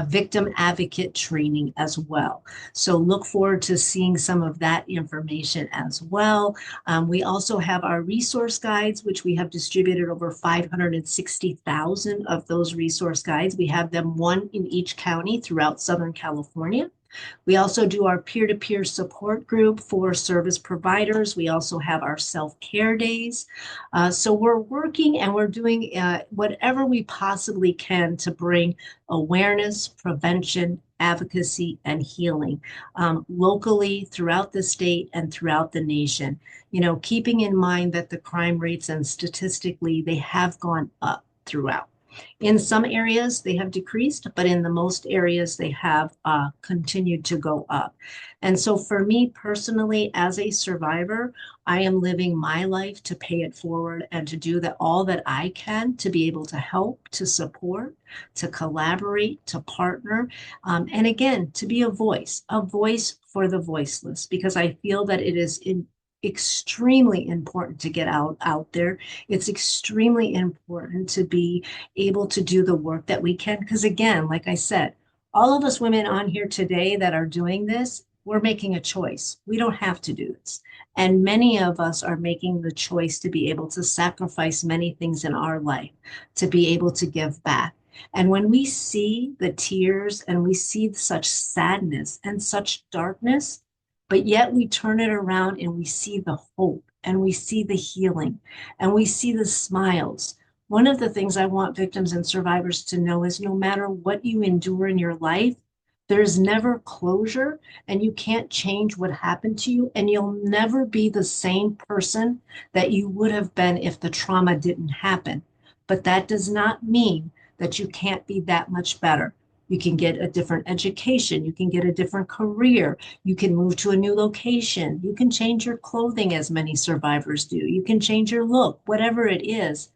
victim advocate training as well. So look forward to seeing some of that information as well. We also have our resource guides, which we have distributed over 560,000 of those resource guides. We have them one in each county throughout Southern California. We also do our peer-to-peer support group for service providers. We also have our self-care days. So we're working and we're doing whatever we possibly can to bring awareness, prevention, advocacy, and healing locally throughout the state and throughout the nation. Keeping in mind that the crime rates and statistically they have gone up throughout. In some areas, they have decreased, but in the most areas, they have continued to go up. And so for me personally, as a survivor, I am living my life to pay it forward and to do that all that I can to be able to help, to support, to collaborate, to partner, and again, to be a voice for the voiceless, because I feel that it is extremely important to get out there. It's extremely important to be able to do the work that we can. Because again, like I said, all of us women on here today that are doing this, we're making a choice. We don't have to do this. And many of us are making the choice to be able to sacrifice many things in our life to be able to give back. And when we see the tears and we see such sadness and such darkness, but yet we turn it around and we see the hope and we see the healing and we see the smiles. One of the things I want victims and survivors to know is no matter what you endure in your life, there's never closure and you can't change what happened to you, and you'll never be the same person that you would have been if the trauma didn't happen. But that does not mean that you can't be that much better. You can get a different education, you can get a different career, you can move to a new location, you can change your clothing as many survivors do, you can change your look, whatever it is.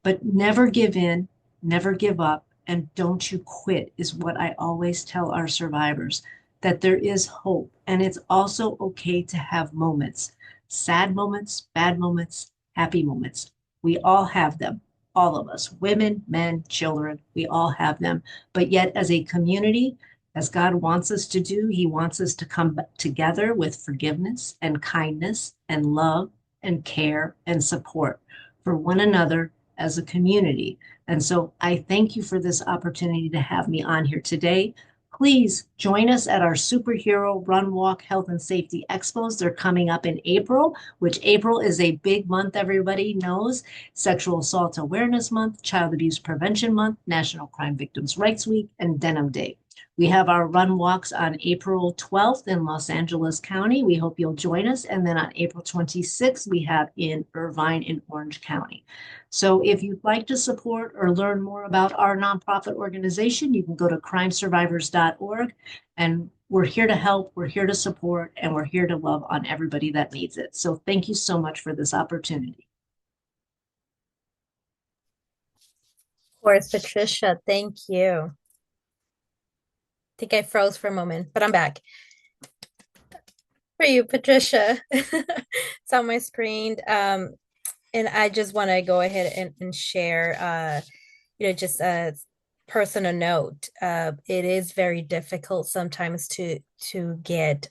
But never give in, never give up, and don't you quit, is what I always tell our survivors, that there is hope. And it's also okay to have moments, sad moments, bad moments, happy moments. We all have them, all of us, women, men, children, we all have them. But yet, as a community, as God wants us to do, He wants us to come together with forgiveness and kindness and love and care and support for one another as a community. And so I thank you for this opportunity to have me on here today. Please join us at our Superhero Run Walk Health and Safety Expos. They're coming up in April, which April is a big month, everybody knows. Sexual Assault Awareness Month, Child Abuse Prevention Month, National Crime Victims' Rights Week, and Denim Day. We have our run walks on April 12th in Los Angeles County. We hope you'll join us. And then on April 26th, we have in Irvine in Orange County. So if you'd like to support or learn more about our nonprofit organization, you can go to crimesurvivors.org. And we're here to help, we're here to support, and we're here to love on everybody that needs it. So thank you so much for this opportunity. Of course, Patricia, thank you. I think I froze for a moment, but I'm back. For you, Patricia. It's on my screen. And I just want to go ahead and share, just a personal note. It is very difficult sometimes to get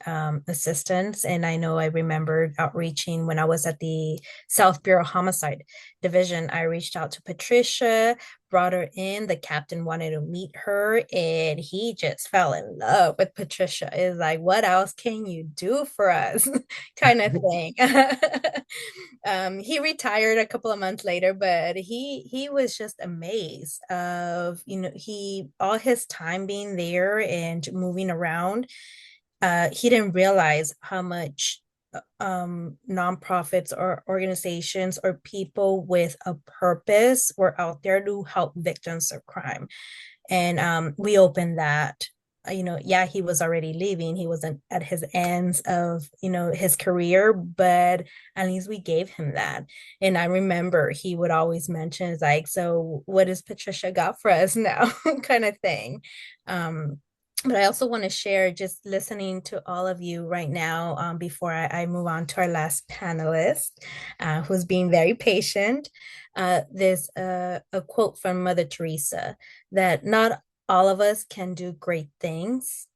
assistance. And I know I remembered outreaching when I was at the South Bureau Homicide Division. I reached out to Patricia, brought her in. The captain wanted to meet her, and he just fell in love with Patricia. It's like, what else can you do for us? Kind of thing. He retired a couple of months later, but he was just amazed of, he all his time being there and moving around. He didn't realize how much nonprofits or organizations or people with a purpose were out there to help victims of crime. And we opened that. Yeah, he was already leaving. He wasn't at his ends of, his career, but at least we gave him that. And I remember he would always mention, like, so what does Patricia got for us now? Kind of thing. But I also want to share, just listening to all of you right now, before I move on to our last panelist, who's being very patient. There's a quote from Mother Teresa that not all of us can do great things,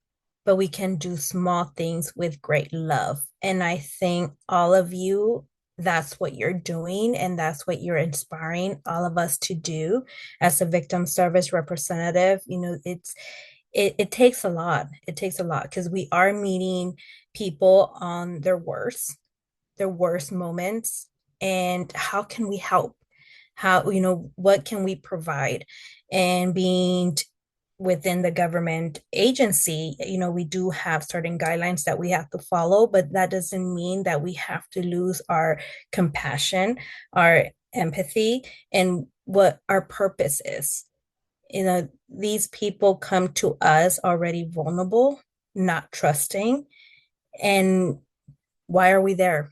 but we can do small things with great love. And I think all of you, that's what you're doing, and that's what you're inspiring all of us to do as a victim service representative. It takes a lot. It takes a lot because we are meeting people on their worst moments. And how can we help? How, what can we provide? And being within the government agency, we do have certain guidelines that we have to follow, but that doesn't mean that we have to lose our compassion, our empathy, and what our purpose is. These people come to us already vulnerable, not trusting. And why are we there?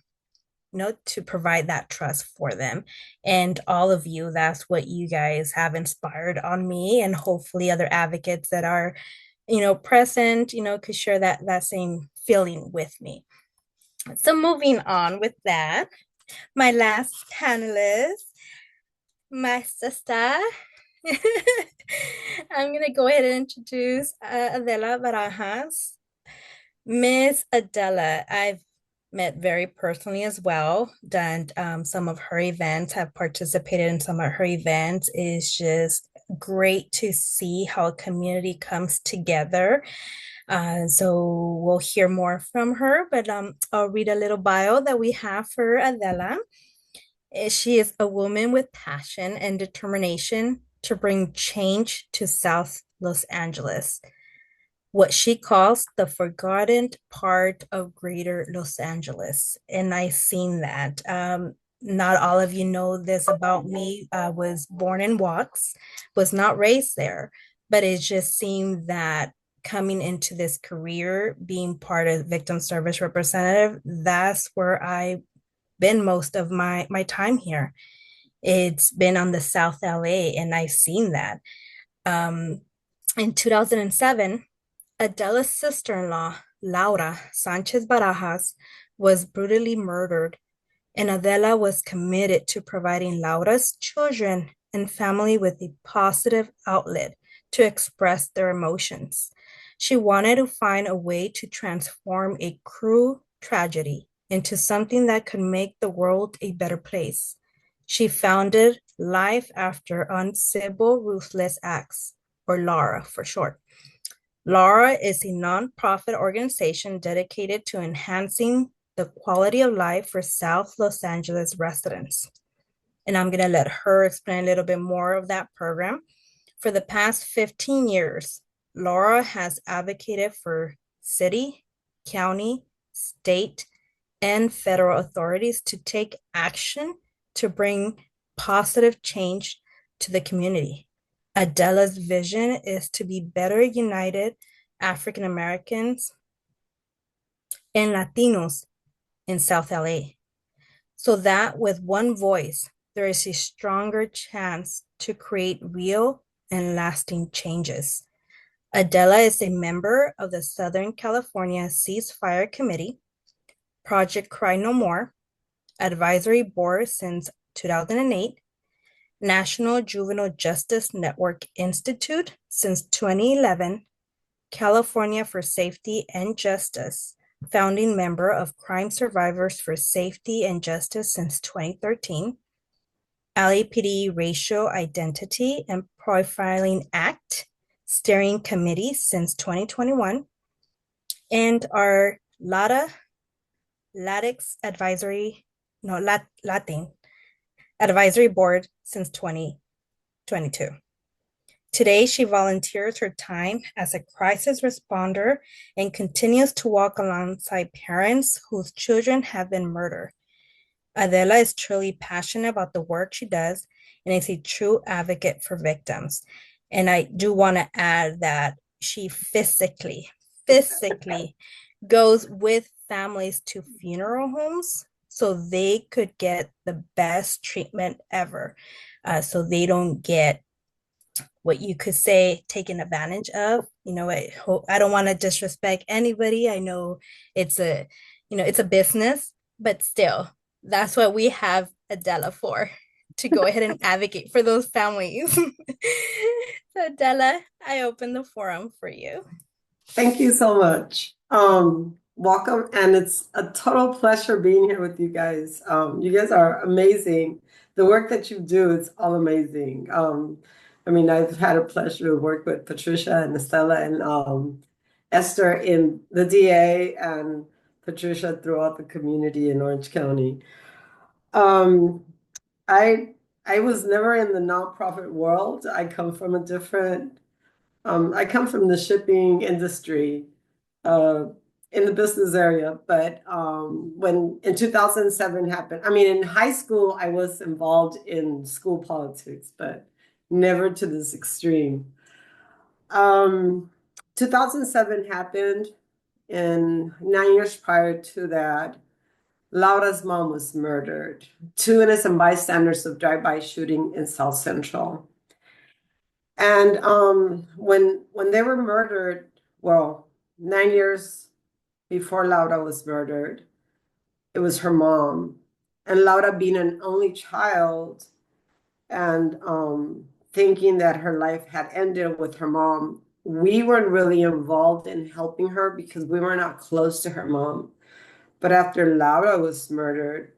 To provide that trust for them. And all of you, that's what you guys have inspired on me, and hopefully other advocates that are, present, could share that same feeling with me. So moving on with that, my last panelist, my sister. I'm gonna go ahead and introduce Adela Barajas. Miss Adela, I've met very personally as well, done some of her events, have participated in some of her events. It's just great to see how a community comes together. So we'll hear more from her, but I'll read a little bio that we have for Adela. She is a woman with passion and determination to bring change to South Los Angeles, what she calls the forgotten part of greater Los Angeles. And I've seen that. Not all of you know this about me. I was born in Watts, was not raised there, but it just seemed that coming into this career, being part of victim service representative, that's where I've been most of my time here. It's been on the South LA, and I've seen that. Um, in 2007, Adela's sister-in-law, Laura Sanchez Barajas, was brutally murdered, and Adela was committed to providing Laura's children and family with a positive outlet to express their emotions. She wanted to find a way to transform a cruel tragedy into something that could make the world a better place. She founded Life After Uncivil Ruthless Acts, or LARA for short. LARA is a nonprofit organization dedicated to enhancing the quality of life for South Los Angeles residents. And I'm going to let her explain a little bit more of that program. For the past 15 years, LARA has advocated for city, county, state, and federal authorities to take action to bring positive change to the community. Adela's vision is to be better united African Americans and Latinos in South LA, so that with one voice, there is a stronger chance to create real and lasting changes. Adela is a member of the Southern California Ceasefire Committee, Project Cry No More, Advisory Board since 2008, National Juvenile Justice Network Institute since 2011, California for Safety and Justice, founding member of Crime Survivors for Safety and Justice since 2013, LAPD Racial Identity and Profiling Act Steering Committee since 2021, and our Latinx Advisory, no, Latin Advisory Board since 2022. Today, she volunteers her time as a crisis responder and continues to walk alongside parents whose children have been murdered. Adela is truly passionate about the work she does and is a true advocate for victims. And I do want to add that she physically goes with families to funeral homes so they could get the best treatment ever. So they don't get what you could say taken advantage of. I don't want to disrespect anybody. I know it's a business, but still, that's what we have Adela for, to go ahead and advocate for those families. So Adela, I open the forum for you. Thank you so much. Welcome, and it's a total pleasure being here with you guys. You guys are amazing. The work that you do is all amazing. I mean, I've had a pleasure to work with Patricia and Estella and Esther in the DA and Patricia throughout the community in Orange County. Um, I I was never in the nonprofit world. I come from the shipping industry. Uh, in the business area. But when in 2007 happened, I mean, in high school, I was involved in school politics, but never to this extreme. Um, 2007 happened, and 9 years prior to that, Laura's mom was murdered. Two innocent bystanders of drive-by shooting in South Central. And when they were murdered, well, 9 years before Laura was murdered, it was her mom. And Laura being an only child and thinking that her life had ended with her mom, we weren't really involved in helping her because we were not close to her mom. But after Laura was murdered,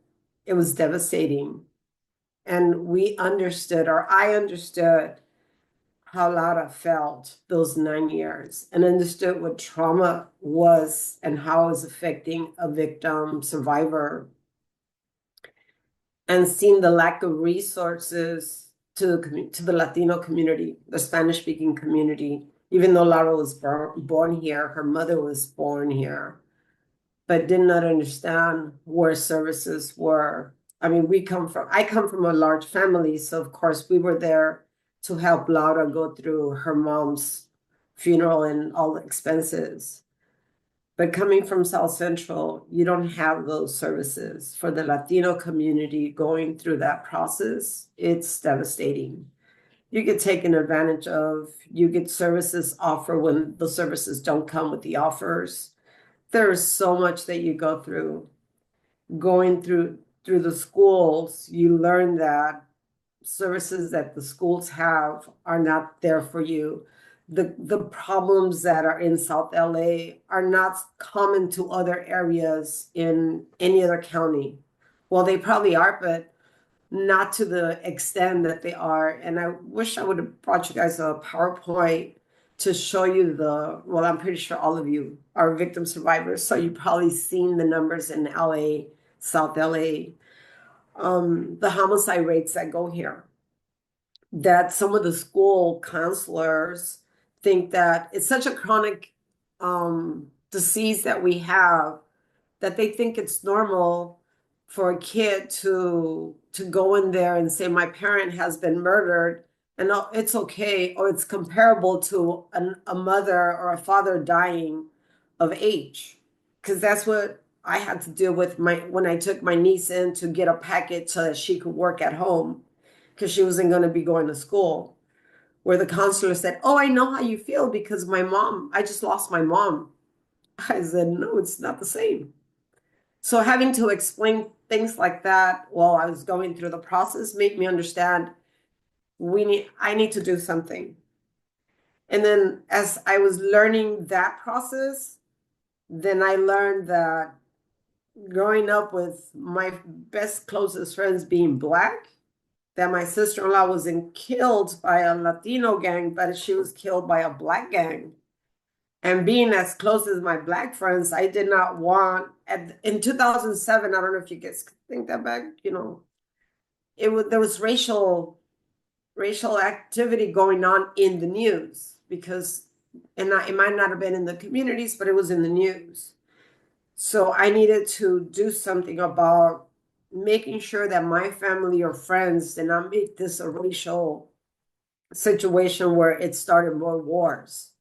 it was devastating. And we understood, or I understood, how Laura felt those 9 years and understood what trauma was and how it was affecting a victim survivor, and seeing the lack of resources to the Latino community, the Spanish speaking community. Even though Laura was born here, her mother was born here, but did not understand where services were. I mean, I come from a large family, so of course we were there to help Laura go through her mom's funeral and all the expenses. But coming from South Central, you don't have those services for the Latino community going through that process. It's devastating. You get taken advantage of, you get services offered when the services don't come with the offers. There is so much that you go through. Going through the schools, you learn that services that the schools have are not there for you. The problems that are in South LA are not common to other areas in any other county. Well, they probably are, but not to the extent that they are. And I wish I would have brought you guys a PowerPoint to show you well, I'm pretty sure all of you are victim survivors, so you've probably seen the numbers in LA, South LA, the homicide rates that go here, that some of the school counselors think that it's such a chronic disease that we have, that they think it's normal for a kid to go in there and say my parent has been murdered, and it's okay, or it's comparable to a mother or a father dying of age, because that's what I had to deal with when I took my niece in to get a packet so that she could work at home because she wasn't going to be going to school, where the counselor said, oh, I know how you feel because I just lost my mom. I said, no, it's not the same. So having to explain things like that while I was going through the process made me understand I need to do something. And then as I was learning that process, then I learned that growing up with my best closest friends being Black, that my sister-in-law wasn't killed by a Latino gang, but she was killed by a Black gang. And being as close as my Black friends, I did not want, in 2007, I don't know if you guys think that back, there was racial activity going on in the news because, and it might not have been in the communities, but it was in the news. So I needed to do something about making sure that my family or friends did not make this a racial situation where it started more wars.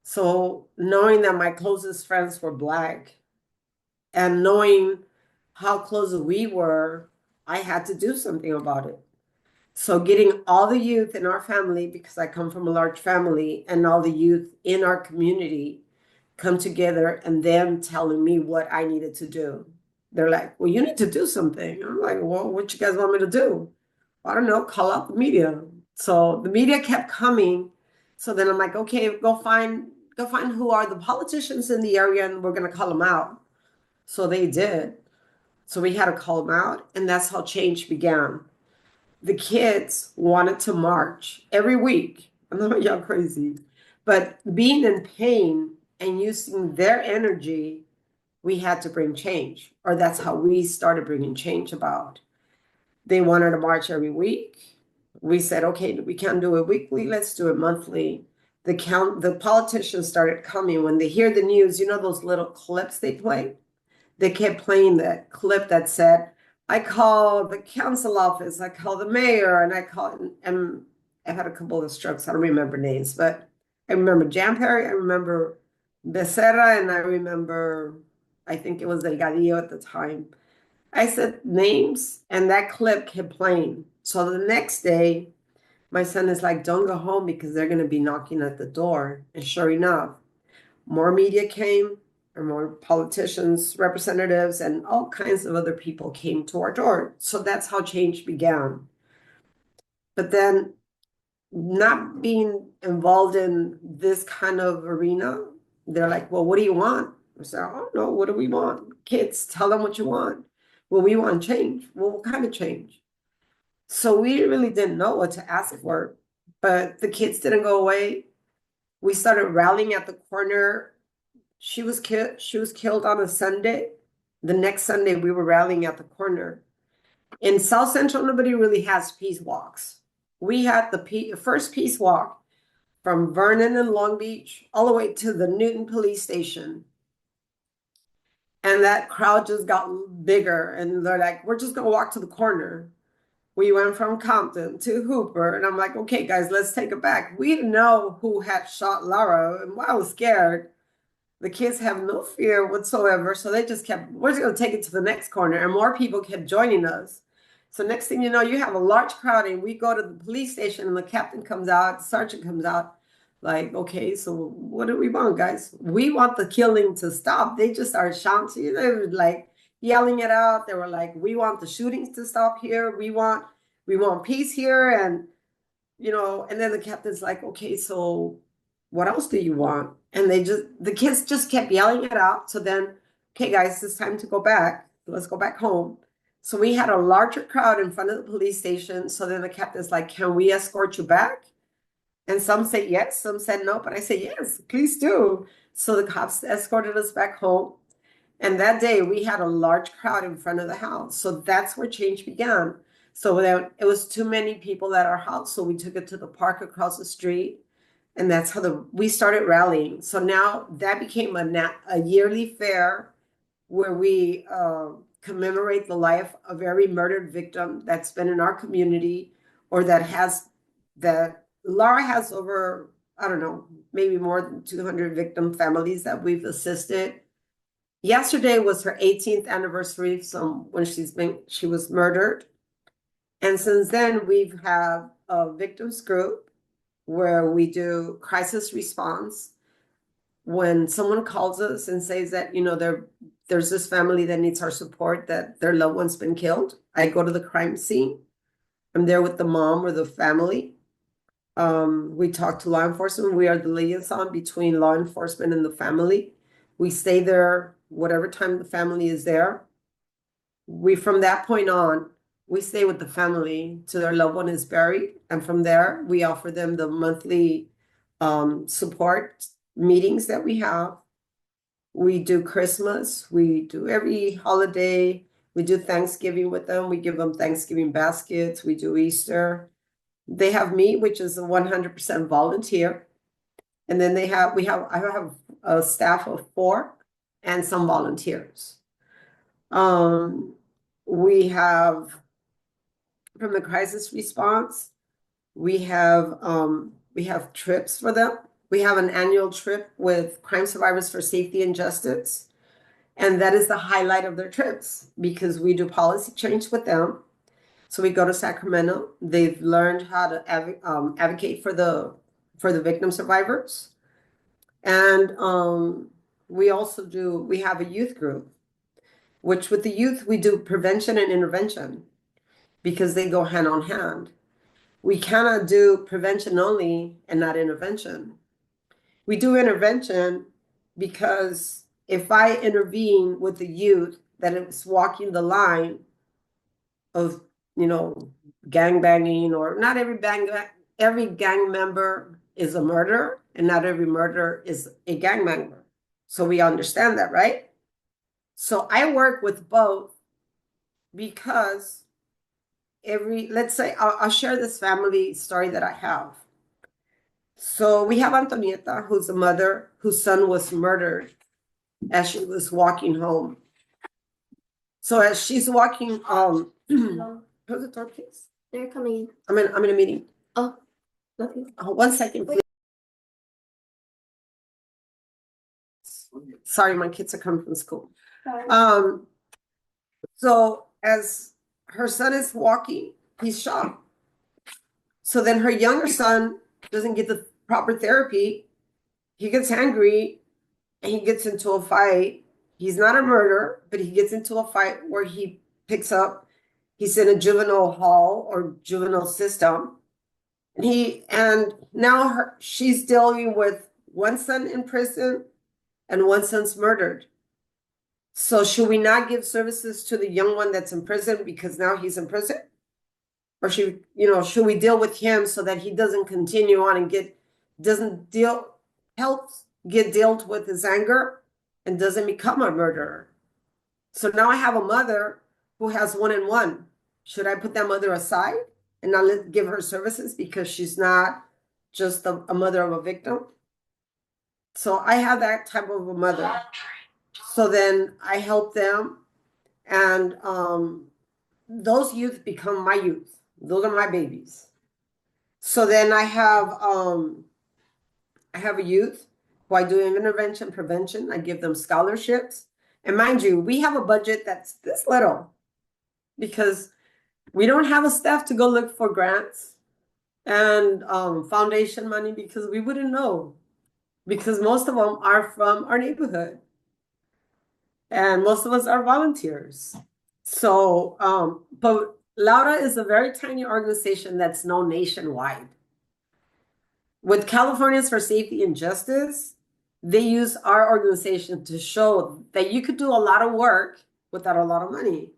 So knowing that my closest friends were Black and knowing how close we were, I had to do something about it. So getting all the youth in our family, because I come from a large family, and all the youth in our community come together and them telling me what I needed to do. They're like, well, you need to do something. I'm like, well, what you guys want me to do? I don't know, call out the media. So the media kept coming. So then I'm like, okay, go find who are the politicians in the area and we're gonna call them out. So they did. So we had to call them out, and that's how change began. The kids wanted to march every week. I know y'all crazy, but being in pain and using their energy, we had to bring change, or that's how we started bringing change about. They wanted to march every week. We said, okay, we can't do it weekly, let's do it monthly. the politicians started coming when they hear the news, you know, those little clips they play? They kept playing that clip that said, I call the council office, I call the mayor, and I call, and I've had a couple of strokes. I don't remember names, but I remember Jan Perry, I remember Becerra, and I remember, I think it was Delgadillo at the time. I said names, and that clip kept playing. So the next day, my son is like, don't go home because they're going to be knocking at the door. And sure enough, more media came, or more politicians, representatives, and all kinds of other people came to our door. So that's how change began. But then, not being involved in this kind of arena, they're like, well, what do you want? I said, I don't know. What do we want? Kids, tell them what you want. Well, we want change. Well, what kind of change? So we really didn't know what to ask for, but the kids didn't go away. We started rallying at the corner. She was killed. She was killed on a Sunday. The next Sunday, we were rallying at the corner. In South Central, nobody really has peace walks. We had the first peace walk from Vernon and Long Beach all the way to the Newton Police Station. And that crowd just got bigger. And they're like, we're just going to walk to the corner. We went from Compton to Hooper. And I'm like, okay, guys, let's take it back. We didn't know who had shot Laura. And I was scared. The kids have no fear whatsoever. So they just kept, we're just going to take it to the next corner. And more people kept joining us. So next thing you know, you have a large crowd and we go to the police station and the captain comes out, the sergeant comes out. Like, okay, so what do we want, guys? We want the killing to stop. They just started shouting. They were like yelling it out. They were like, we want the shootings to stop here. We want peace here. And and then the captain's like, okay, so what else do you want? And the kids just kept yelling it out. So then, okay, guys, it's time to go back. Let's go back home. So we had a larger crowd in front of the police station. So then the captain's like, can we escort you back? And some said yes, some said no, but I said, yes, please do. So the cops escorted us back home. And that day we had a large crowd in front of the house. So that's where change began. So then it was too many people at our house. So we took it to the park across the street. And that's how we started rallying. So now that became a yearly fair where we commemorate the life of every murdered victim that's been in our community or that Laura has over, I don't know, maybe more than 200 victim families that we've assisted. Yesterday was her 18th anniversary from when she was murdered. And since then, we've had a victims group where we do crisis response. When someone calls us and says that, there's this family that needs our support, that their loved one's been killed, I go to the crime scene. I'm there with the mom or the family. We talk to law enforcement. We are the liaison between law enforcement and the family. We stay there whatever time the family is there. From that point on, we stay with the family till their loved one is buried. And from there, we offer them the monthly support meetings that we have. We do Christmas. We do every holiday. We do Thanksgiving with them. We give them Thanksgiving baskets. We do Easter. They have me, which is a 100% volunteer. And then I have a staff of 4 and some volunteers. We have, from the crisis response, we have trips for them. We have an annual trip with Crime Survivors for Safety and Justice. And that is the highlight of their trips because we do policy change with them. So we go to Sacramento. They've learned how to advocate for the victim survivors. And we have a youth group, which with the youth, we do prevention and intervention because they go hand on hand. We cannot do prevention only and not intervention. We do intervention because if I intervene with the youth that is walking the line of, gang banging, or not every gang member is a murderer and not every murderer is a gang member. So we understand that, right? So I work with both because let's say I'll share this family story that I have. So we have Antonieta, who's a mother whose son was murdered as she was walking home. So as she's walking, close the door, please. They're coming. I'm in a meeting. Oh, okay. 1 second, please. Sorry, my kids are coming from school. Um, so as her son is walking, he's shot. So then her younger son doesn't get the proper therapy. He gets angry and he gets into a fight. He's not a murderer, but he gets into a fight where he picks up, he's in a juvenile hall or juvenile system. And now she's dealing with one son in prison and one son's murdered. So should we not give services to the young one that's in prison because now he's in prison? Or should we deal with him so that he doesn't continue on and helps get dealt with his anger and doesn't become a murderer? So now I have a mother who has one and one. Should I put that mother aside and not give her services because she's not just a mother of a victim? So I have that type of a mother. So then I help them, and those youth become my youth. Those are my babies. So then I have a youth who I do intervention prevention. I give them scholarships. And mind you, we have a budget that's this little because we don't have a staff to go look for grants and foundation money because we wouldn't know, because most of them are from our neighborhood and most of us are volunteers. So, but Laura is a very tiny organization that's known nationwide. With Californians for Safety and Justice, they use our organization to show that you could do a lot of work without a lot of money.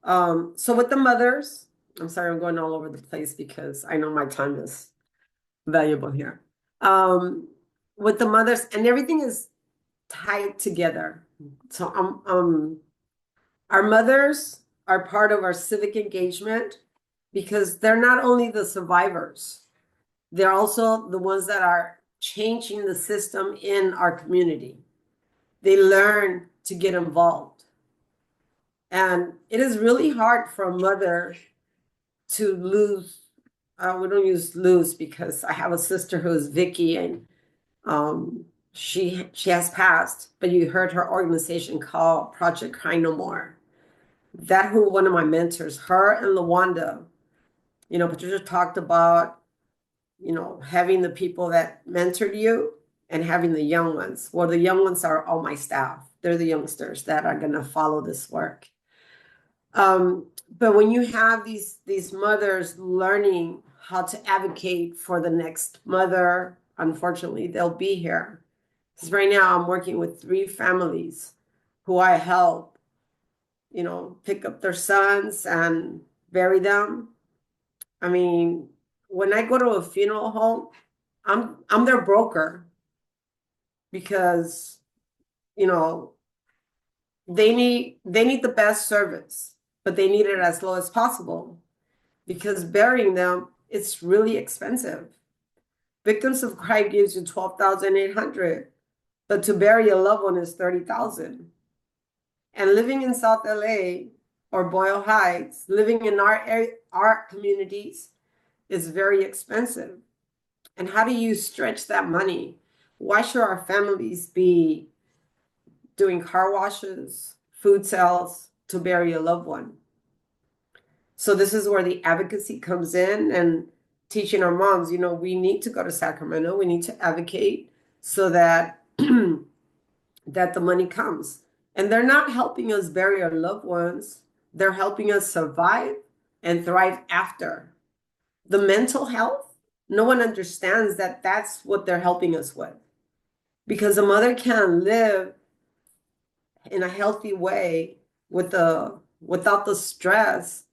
So with the mothers, I'm sorry, I'm going all over the place because I know my time is valuable here. With the mothers, and everything is tied together. So our mothers are part of our civic engagement because they're not only the survivors, they're also the ones that are changing the system in our community. They learn to get involved. And it is really hard for a mother to lose. We don't use lose because I have a sister who is Vicky, and she has passed, but you heard her organization called Project Cry No More. That who one of my mentors, her and Lawanda, Patricia talked about, having the people that mentored you and having the young ones. Well, the young ones are all my staff. They're the youngsters that are going to follow this work. But when you have these mothers learning how to advocate for the next mother, unfortunately, they'll be here. Because right now I'm working with 3 families who I help, pick up their sons and bury them. I mean, when I go to a funeral home, I'm their broker because, they need the best service, but they need it as low as possible because burying them, it's really expensive. Victims of crime gives you 12,800, but to bury a loved one is 30,000. And living in South LA or Boyle Heights, living in our communities is very expensive. And how do you stretch that money? Why should our families be doing car washes, food sales to bury a loved one? So this is where the advocacy comes in, and teaching our moms, we need to go to Sacramento. We need to advocate so that that the money comes. And they're not helping us bury our loved ones. They're helping us survive and thrive after. The mental health, no one understands that that's what they're helping us with. Because a mother can live in a healthy way without the stress,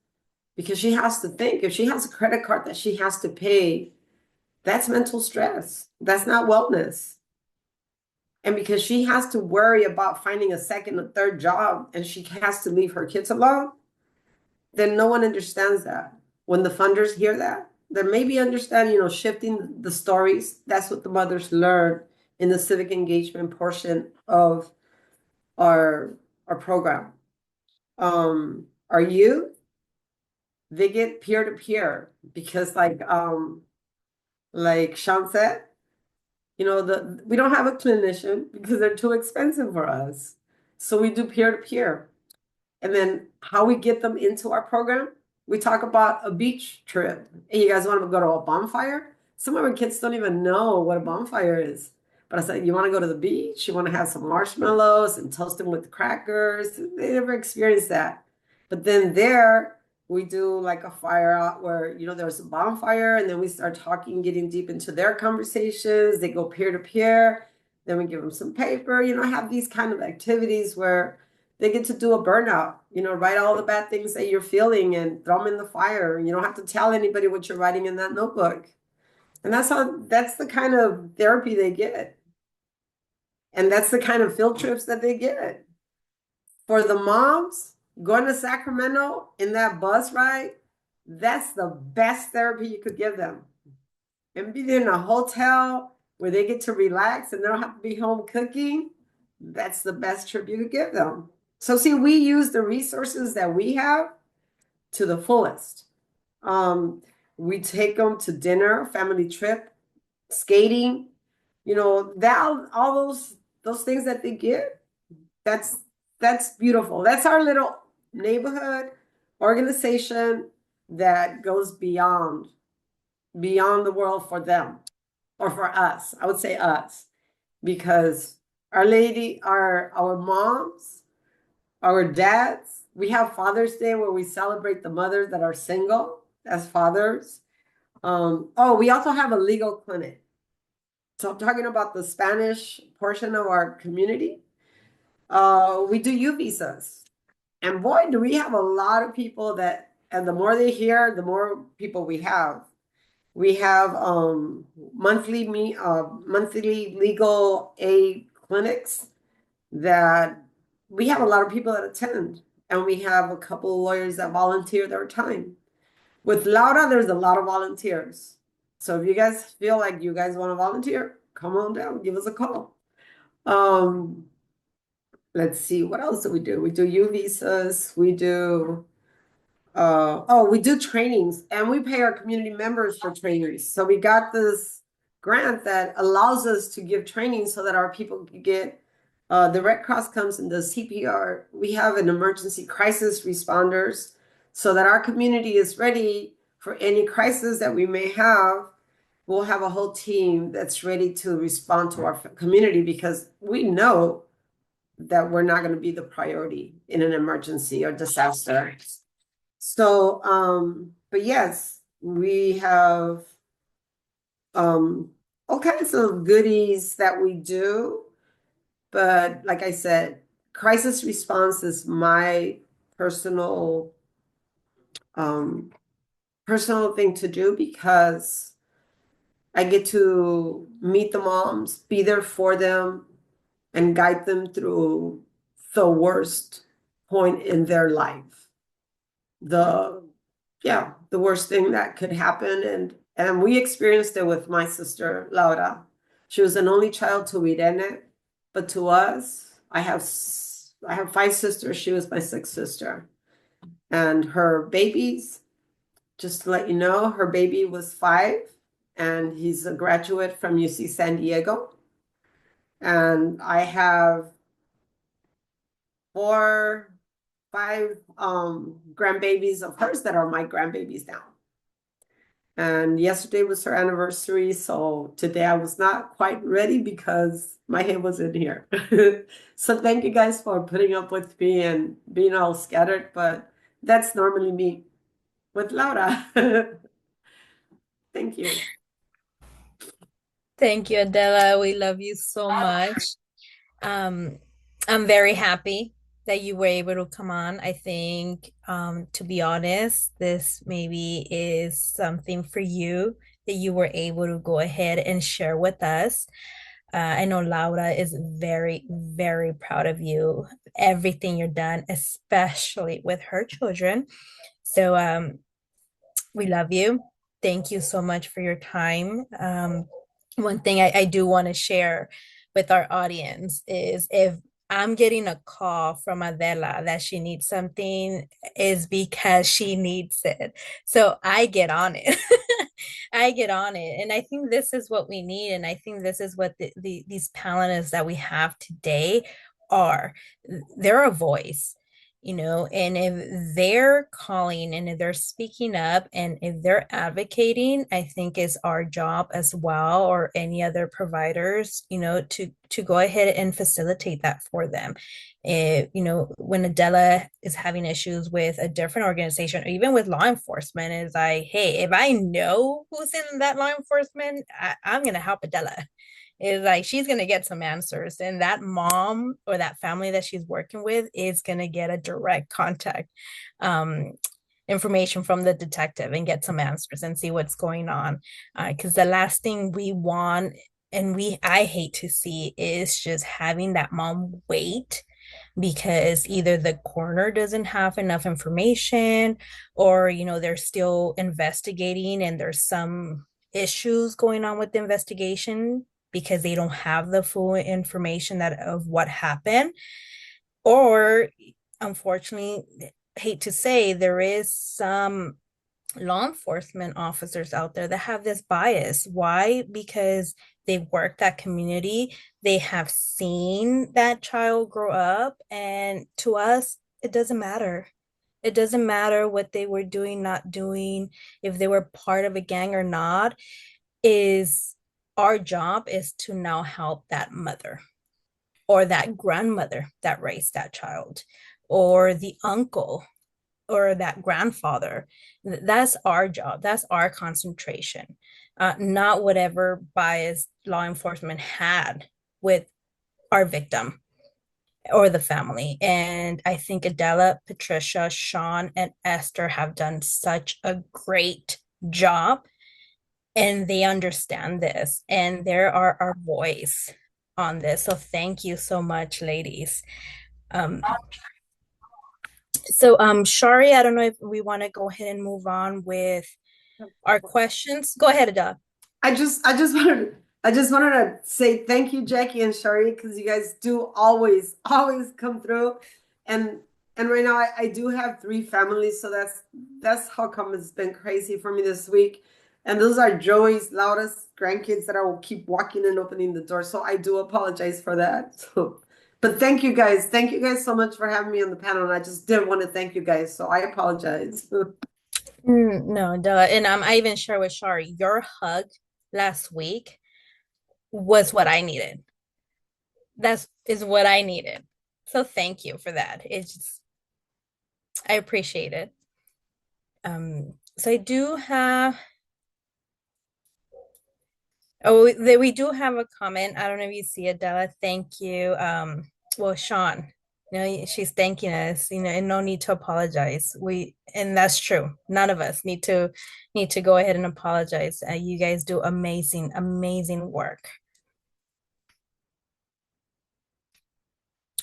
because she has to think. If she has a credit card that she has to pay, that's mental stress. That's not wellness. And because she has to worry about finding a second or third job and she has to leave her kids alone, then no one understands that. When the funders hear that, that maybe understand, shifting the stories. That's what the mothers learn in the civic engagement portion of our program. Our youth, they get peer to peer because like Sean said, we don't have a clinician because they're too expensive for us. So we do peer to peer. And then how we get them into our program, we talk about a beach trip. And you guys want to go to a bonfire? Some of our kids don't even know what a bonfire is. But I said, you want to go to the beach? You want to have some marshmallows and toast them with crackers? They never experienced that. But then there, we do like a fire out where, there's a bonfire, and then we start talking, getting deep into their conversations. They go peer to peer. Then we give them some paper, have these kind of activities where they get to do a burnout, write all the bad things that you're feeling and throw them in the fire. You don't have to tell anybody what you're writing in that notebook. And that's the kind of therapy they get. And that's the kind of field trips that they get. For the moms, going to Sacramento in that bus ride, that's the best therapy you could give them. And being in a hotel where they get to relax and they don't have to be home cooking, that's the best trip you could give them. So see, we use the resources that we have to the fullest. We take them to dinner, family trip, skating, that all those things that they get, that's beautiful. That's our little neighborhood organization that goes beyond the world for them or for us. I would say us, because our moms, our dads, we have Father's Day where we celebrate the mothers that are single as fathers. We also have a legal clinic. So I'm talking about the Spanish portion of our community. We do U visas. And boy, do we have a lot of people and the more they hear, the more people we have. We have monthly legal aid clinics that we have a lot of people that attend, and we have a couple of lawyers that volunteer their time. With Laura, there's a lot of volunteers. So if you guys feel like you guys want to volunteer, come on down, give us a call. Let's see, what else do? We do U visas, we do trainings, and we pay our community members for trainings. So we got this grant that allows us to give training so that our people can get the Red Cross comes and does CPR. We have an emergency crisis responders so that our community is ready for any crisis that we may have. We'll have a whole team that's ready to respond to our community because we know that we're not going to be the priority in an emergency or disaster. So, but yes, we have all kinds of goodies that we do. But like I said, crisis response is my personal personal thing to do because I get to meet the moms, be there for them, and guide them through the worst point in their life. The the worst thing that could happen. And we experienced it with my sister, Laura. She was an only child to Irene, but to us, I have five sisters. She was my sixth sister. And her babies, just to let you know, her baby was 5, and he's a graduate from UC San Diego. And I have 5 grandbabies of hers that are my grandbabies now. And yesterday was her anniversary, so today I was not quite ready because my head was in here. So thank you guys for putting up with me and being all scattered, but that's normally me with Laura. Thank you. Thank you, Adela. We love you so much. Um, I'm very happy that you were able to come on. I think, to be honest, this maybe is something for you that you were able to go ahead and share with us. I know Laura is very, very proud of you, everything you're done, especially with her children. So we love you. Thank you so much for your time. One thing I do want to share with our audience is if I'm getting a call from Adela that she needs something, is because she needs it. So I get on it. I get on it. And I think this is what we need. And I think this is what these panelists that we have today are. They're a voice, and if they're calling and if they're speaking up and if they're advocating, I think is our job as well, or any other providers, to go ahead and facilitate that for them. If, when Adela is having issues with a different organization or even with law enforcement, is like, hey, if I know who's in that law enforcement, I'm going to help Adela. Is like she's going to get some answers, and that mom or that family that she's working with is going to get a direct contact um, information from the detective and get some answers and see what's going on, because the last thing we want, and I hate to see, is just having that mom wait because either the coroner doesn't have enough information, or they're still investigating and there's some issues going on with the investigation because they don't have the full information that of what happened. Or unfortunately, hate to say, there is some law enforcement officers out there that have this bias. Why? Because they've worked that community, they have seen that child grow up, and to us, it doesn't matter. It doesn't matter what they were doing, not doing, if they were part of a gang or not. Is our job is to now help that mother or that grandmother that raised that child, or the uncle or that grandfather. That's our job. That's our concentration, not whatever bias law enforcement had with our victim or the family. And I think Adela, Patricia, Sean, and Esther have done such a great job, and they understand this, and there are our voice on this. So thank you so much, ladies. Um, Shari, I don't know if we want to go ahead and move on with our questions. Go ahead, Adele. I just wanted to say thank you, Jackie and Shari, because you guys do always come through. And right now I do have three families, so that's how come it's been crazy for me this week. And those are Joey's loudest grandkids that I will keep walking and opening the door. So I do apologize for that. So, but thank you guys. Thank you guys so much for having me on the panel. And I just did want to thank you guys. So I apologize. No, duh. And I even share with Shari, your hug last week was what I needed. That's is what I needed. So thank you for that. It's just, I appreciate it. So I do have, we do have a comment. I don't know if you see it, Della. Thank you. Well, Sean, she's thanking us, and no need to apologize. And that's true. None of us need to go ahead and apologize. You guys do amazing, amazing work.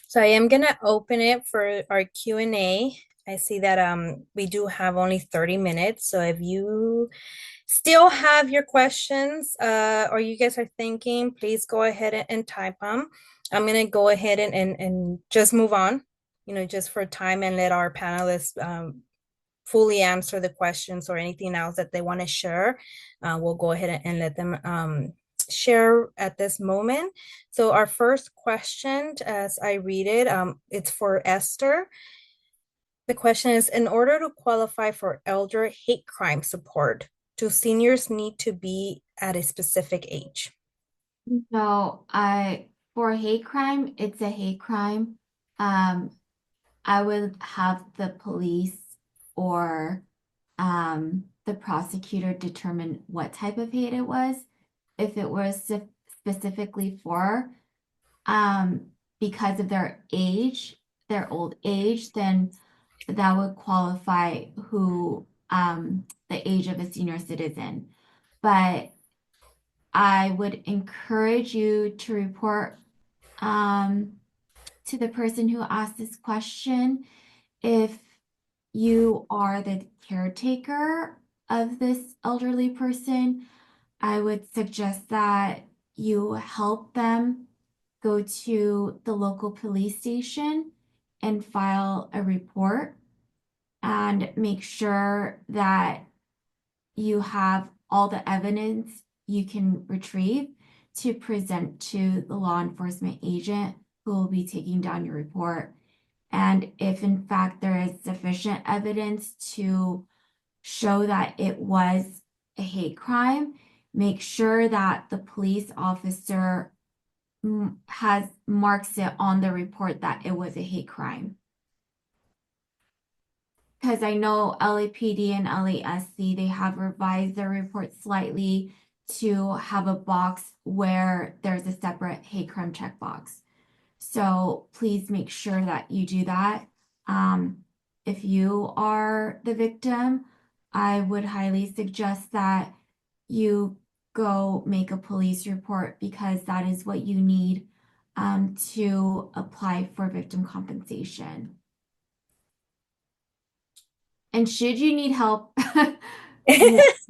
So I am gonna open it for our Q&A. I see that we do have only 30 minutes. So if you still have your questions, or you guys are thinking, please go ahead and type them. I'm gonna go ahead and just move on, just for time, and let our panelists fully answer the questions or anything else that they want to share. We'll go ahead and let them share at this moment. So our first question, as I read it, it's for Esther. The question is, in order to qualify for elder hate crime support, do seniors need to be at a specific age? No, for hate crime, it's a hate crime. Um, I would have the police or the prosecutor determine what type of hate it was. If it was specifically for because of their age, their old age, then that would qualify who the age of a senior citizen. But I would encourage you to report to the person who asked this question if you are the caretaker of this elderly person, I would suggest that you help them go to the local police station and file a report and make sure that you have all the evidence you can retrieve to present to the law enforcement agent who will be taking down your report. And if in fact there is sufficient evidence to show that it was a hate crime, make sure that the police officer has marks it on the report that it was a hate crime. Because I know LAPD and LASC, they have revised their report slightly to have a box where there's a separate hate crime checkbox. So please make sure that you do that. If you are the victim, I would highly suggest that you go make a police report because that is what you need to apply for victim compensation. And should you need help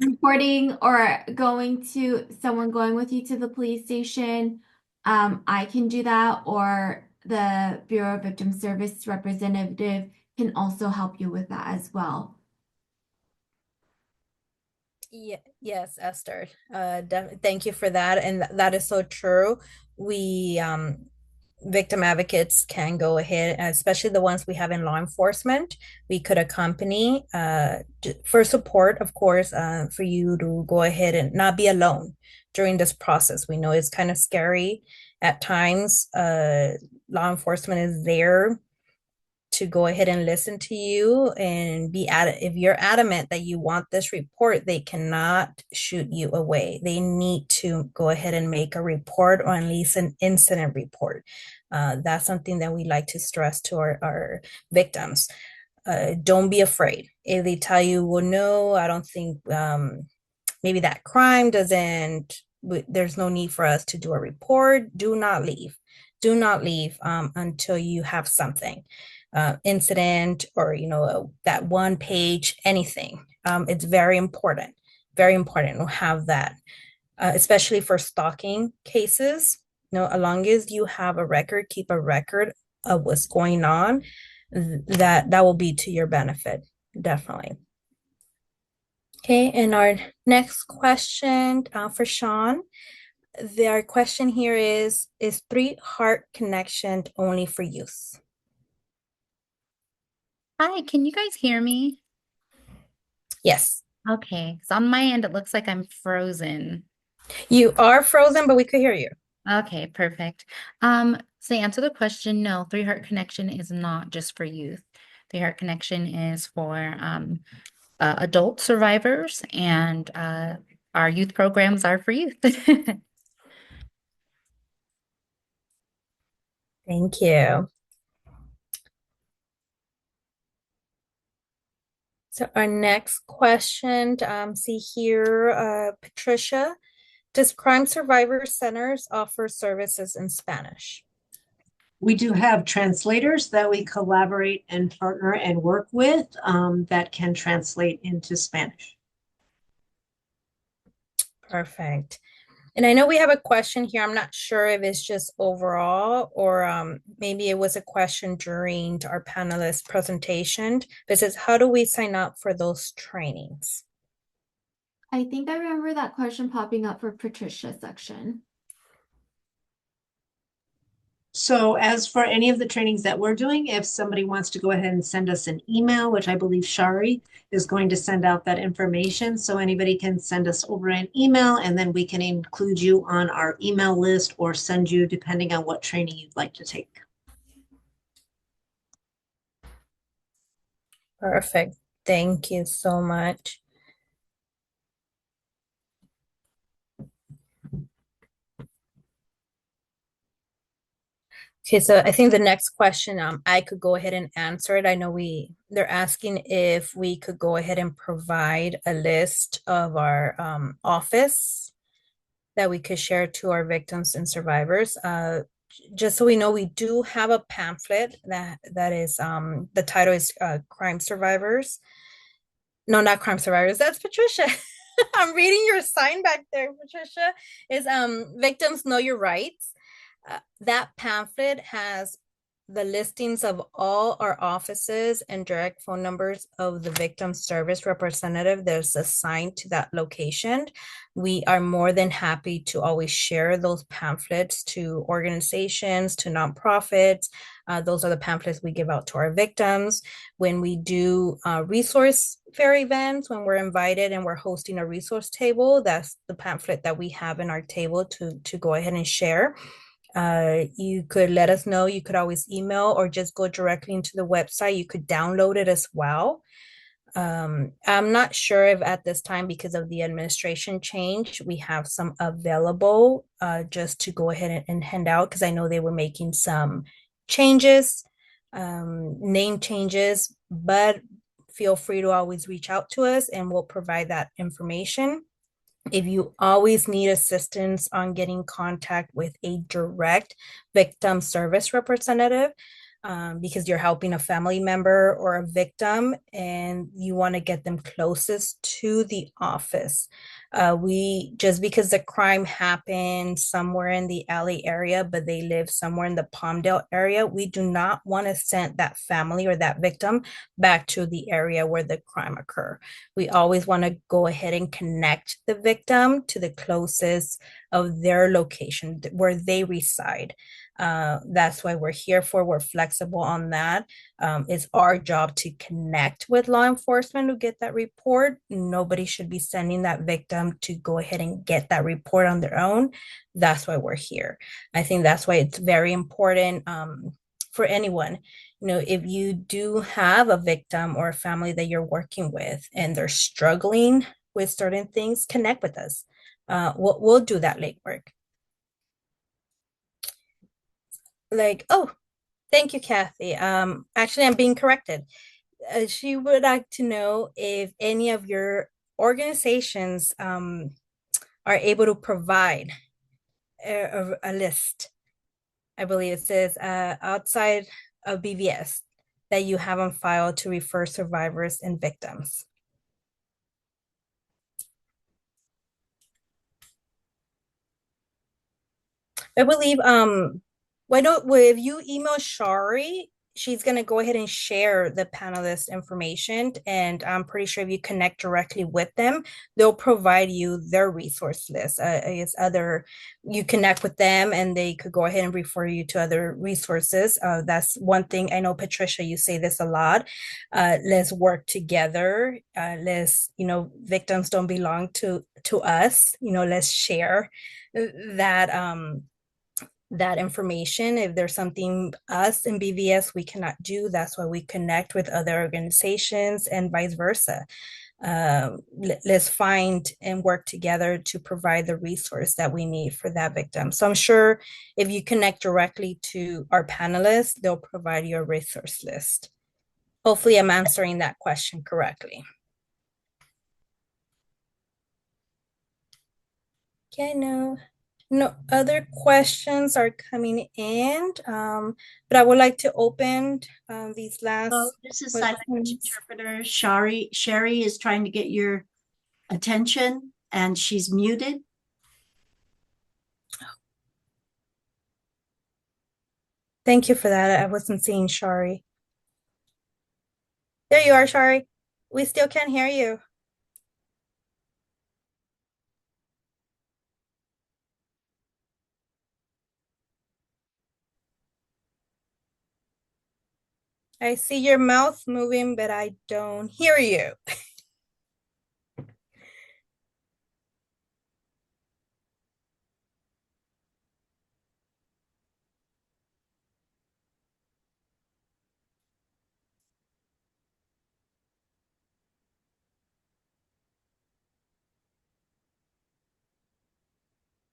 reporting or going to someone going with you to the police station, I can do that, or the Bureau of Victim Service representative can also help you with that as well. Yeah, yes, Esther. Thank you for that. And that is so true. We victim advocates can go ahead, especially the ones we have in law enforcement. We could accompany for support, of course, for you to go ahead and not be alone during this process. We know it's kind of scary at times. Law enforcement is there to go ahead and listen to you and be if you're adamant that you want this report, they cannot shoot you away. They need to go ahead and make a report, or at least an incident report. That's something that we like to stress to our victims. Don't be afraid. If they tell you, well, no, I don't think maybe that crime doesn't, there's no need for us to do a report, do not leave. Do not leave until you have something. Incident, or that one page, anything. It's very important to have that, especially for stalking cases. As long as you have a record, keep a record of what's going on, that will be to your benefit, definitely. Okay, and our next question for Sean. Our question here is 3 Heart Connection only for youth? Hi, can you guys hear me? Yes. Okay, so on my end, it looks like I'm frozen. You are frozen, but we could hear you. Okay, perfect. So to answer the question, no, 3 Heart Connection is not just for youth. 3 Heart Connection is for adult survivors, and our youth programs are for youth. Thank you. So our next question, see here, Patricia, does Crime Survivor Centers offer services in Spanish? We do have translators that we collaborate and partner and work with that can translate into Spanish. Perfect. And I know we have a question here. I'm not sure if it's just overall, or maybe it was a question during our panelist presentation. It says, how do we sign up for those trainings? I think I remember that question popping up for Patricia's section. So as for any of the trainings that we're doing, if somebody wants to go ahead and send us an email, which I believe Shari is going to send out that information. So anybody can send us over an email, and then we can include you on our email list or send you depending on what training you'd like to take. Perfect. Thank you so much. Okay, so I think the next question, I could go ahead and answer it. I know they're asking if we could go ahead and provide a list of our office that we could share to our victims and survivors. Just so we know, we do have a pamphlet that is the title is Crime Survivors. No, not crime survivors. That's Patricia. I'm reading your sign back there, Patricia. Is victims know your rights. That pamphlet has the listings of all our offices and direct phone numbers of the victim service representative that's assigned to that location. We are more than happy to always share those pamphlets to organizations, to nonprofits. Those are the pamphlets we give out to our victims. When we do resource fair events, when we're invited and we're hosting a resource table, that's the pamphlet that we have in our table to go ahead and share. You could let us know. You could always email or just go directly into the website. You could download it as well. I'm not sure if at this time, because of the administration change, we have some available just to go ahead and hand out, because I know they were making some changes, name changes, but feel free to always reach out to us and we'll provide that information. If you always need assistance on getting contact with a direct victim service representative, because you're helping a family member or a victim and you want to get them closest to the office. We just because the crime happened somewhere in the LA area, but they live somewhere in the Palmdale area, we do not want to send that family or that victim back to the area where the crime occurred. We always want to go ahead and connect the victim to the closest of their location where they reside. That's why we're here for. We're flexible on that. It's our job to connect with law enforcement to get that report. Nobody should be sending that victim to go ahead and get that report on their own. That's why we're here. I think that's why it's very important for anyone. You know, if you do have a victim or a family that you're working with and they're struggling with certain things, connect with us. We'll do that legwork. Like, oh, thank you, Kathy. Actually, I'm being corrected. She would like to know if any of your organizations are able to provide a list. I believe it says outside of BVS that you have on file to refer survivors and victims. I believe why don't well, if you email Shari, she's gonna go ahead and share the panelist information, and I'm pretty sure if you connect directly with them, they'll provide you their resource list. I guess other you connect with them and they could go ahead and refer you to other resources. That's one thing I know, Patricia, you say this a lot. Let's work together. Let's, victims don't belong to us. Let's share that that information. If there's something us in BVS we cannot do, that's why we connect with other organizations and vice versa. Let's find and work together to provide the resource that we need for that victim. So I'm sure if you connect directly to our panelists, they'll provide you a resource list. Hopefully I'm answering that question correctly. Okay, no other questions are coming in, but I would like to open these last this is sign language interpreter. Sherry is trying to get your attention and she's muted. Thank you for that. I wasn't seeing Shari. There you are, Shari. We still can't hear you. I see your mouth moving, but I don't hear you.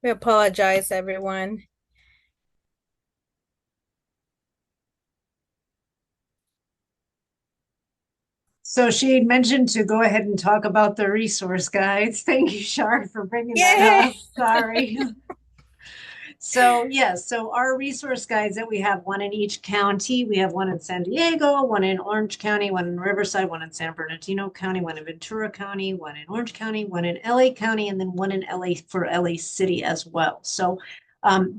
We apologize, everyone. So she mentioned to go ahead and talk about the resource guides. Thank you, Shar, for bringing that Yay! up. Sorry. So yes, so our resource guides that we have, one in each county. We have one in San Diego, one in Orange County, one in Riverside, one in San Bernardino County, one in Ventura County, one in Orange County, one in LA County, and then one in LA for LA City as well. So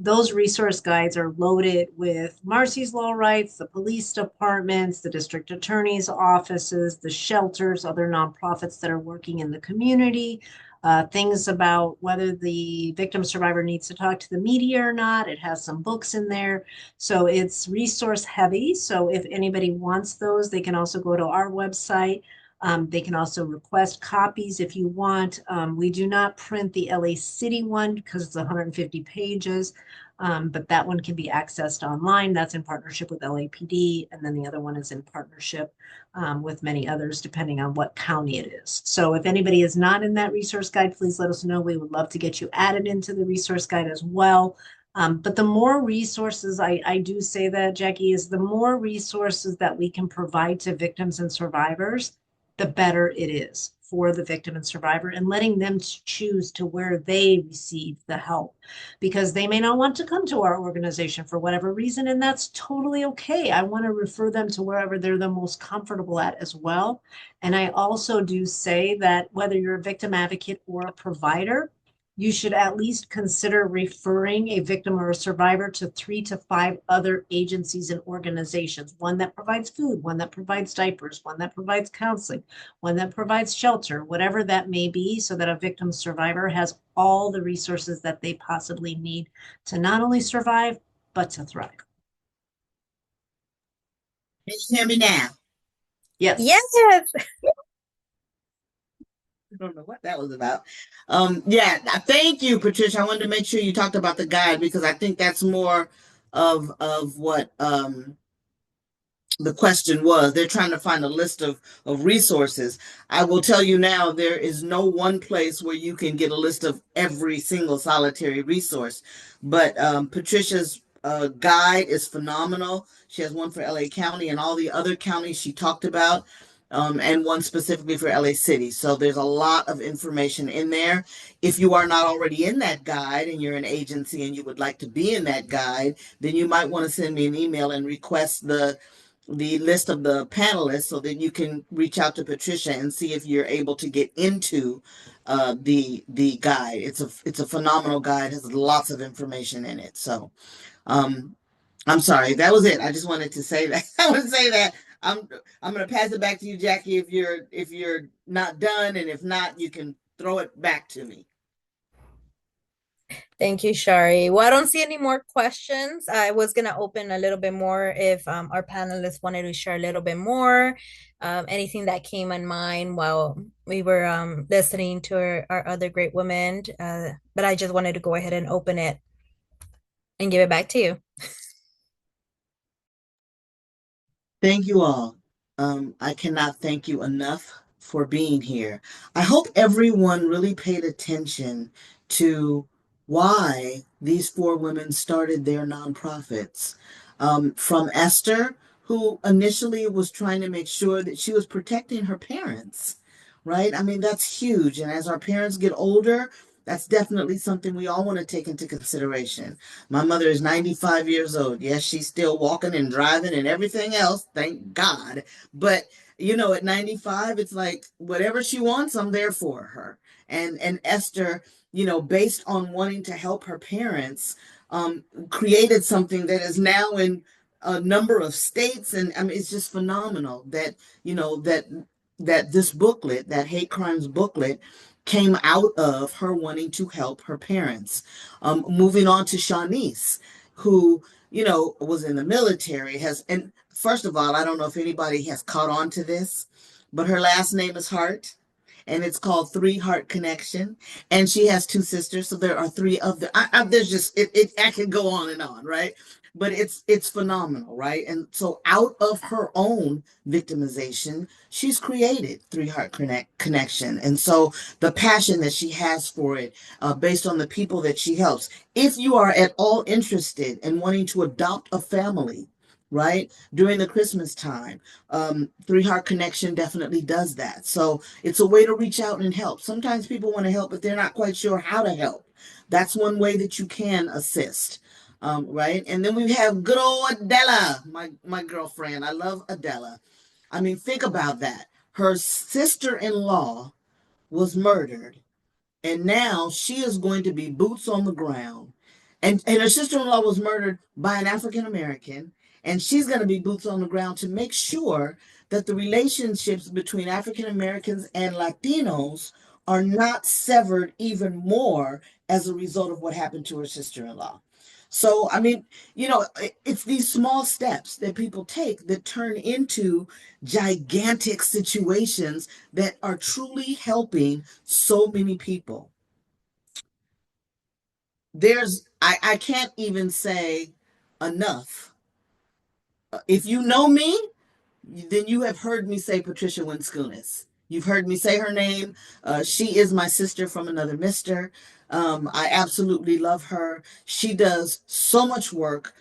those resource guides are loaded with Marcy's Law Rights, the police departments, the district attorney's offices, the shelters, other nonprofits that are working in the community, things about whether the victim survivor needs to talk to the media or not. It has some books in there. So it's resource heavy. So if anybody wants those, they can also go to our website. They can also request copies if you want. We do not print the LA City one because it's 150 pages, but that one can be accessed online. That's in partnership with LAPD. And then the other one is in partnership with many others, depending on what county it is. So if anybody is not in that resource guide, please let us know. We would love to get you added into the resource guide as well. But the more resources, I do say that, Jackie, is the more resources that we can provide to victims and survivors, the better it is for the victim and survivor, and letting them choose to where they receive the help, because they may not want to come to our organization for whatever reason, and that's totally okay. I want to refer them to wherever they're the most comfortable at as well. And I also do say that whether you're a victim advocate or a provider, you should at least consider referring a victim or a survivor to 3 to 5 other agencies and organizations, one that provides food, one that provides diapers, one that provides counseling, one that provides shelter, whatever that may be, so that a victim survivor has all the resources that they possibly need to not only survive, but to thrive. Can you hear me now? Yes. Yes. I don't know what that was about. Yeah, thank you, Patricia. I wanted to make sure you talked about the guide because I think that's more of what the question was. They're trying to find a list of resources. I will tell you now, there is no one place where you can get a list of every single solitary resource. But Patricia's guide is phenomenal. She has one for LA County and all the other counties she talked about, and one specifically for LA City. So there's a lot of information in there. If you are not already in that guide and you're an agency and you would like to be in that guide, then you might want to send me an email and request the list of the panelists so that you can reach out to Patricia and see if you're able to get into the guide. It's a phenomenal guide, has lots of information in it. So um, I'm sorry, that was it. I just wanted to say that. I want to say that I'm I'm gonna pass it back to you, Jackie, if you're not done, and if not, you can throw it back to me. Thank you, Shari. Well, I don't see any more questions. I was going to open a little bit more if our panelists wanted to share a little bit more, anything that came in mind while we were listening to our other great women. But I just wanted to go ahead and open it and give it back to you. Thank you all. I cannot thank you enough for being here. I hope everyone really paid attention to why these four women started their nonprofits. From Esther, who initially was trying to make sure that she was protecting her parents, right? I mean, that's huge. And as our parents get older, that's definitely something we all want to take into consideration. My mother is 95 years old. Yes, she's still walking and driving and everything else, thank God. But at 95, it's like whatever she wants, I'm there for her. And Esther, based on wanting to help her parents, created something that is now in a number of states, and I mean it's just phenomenal that that this booklet, that hate crimes booklet, came out of her wanting to help her parents. Moving on to Shanise, who, was in the military, and first of all, I don't know if anybody has caught on to this, but her last name is Hart, and it's called Three Heart Connection. And she has two sisters, so there are three of them. There's just I can go on, right? But it's phenomenal, right? And so out of her own victimization, she's created Three Heart Connection, and so the passion that she has for it, based on the people that she helps. If you are at all interested in wanting to adopt a family, right, during the Christmas time, Three Heart Connection definitely does that. So it's a way to reach out and help. Sometimes people want to help, but they're not quite sure how to help. That's one way that you can assist. Right. And then we have good old Adela, my girlfriend. I love Adela. I mean, think about that. Her sister-in-law was murdered, and now she is going to be boots on the ground. And her sister-in-law was murdered by an African American, and she's going to be boots on the ground to make sure that the relationships between African Americans and Latinos are not severed even more as a result of what happened to her sister-in-law. So, I mean, it's these small steps that people take that turn into gigantic situations that are truly helping so many people. I can't even say enough. If you know me, then you have heard me say Patricia Winskunis. You've heard me say her name. She is my sister from another mister. I absolutely love her. She does so much work.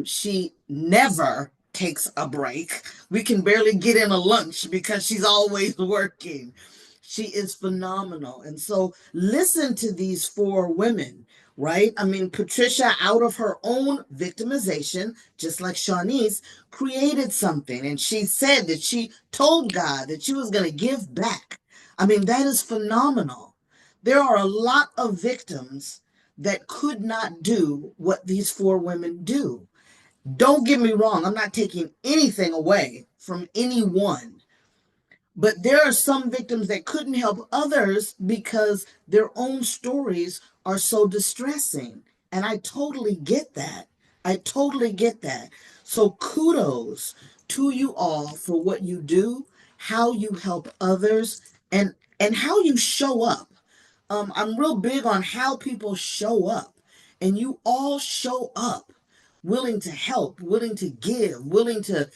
She never takes a break. We can barely get in a lunch because she's always working. She is phenomenal. And so listen to these four women, right? I mean, Patricia, out of her own victimization, just like Shanise, created something. And she said that she told God that she was going to give back. I mean, that is phenomenal. There are a lot of victims that could not do what these four women do. Don't get me wrong, I'm not taking anything away from anyone. But there are some victims that couldn't help others because their own stories are so distressing. And I totally get that. I totally get that. So kudos to you all for what you do, how you help others, and how you show up. I'm real big on how people show up, and you all show up willing to help, willing to give, willing to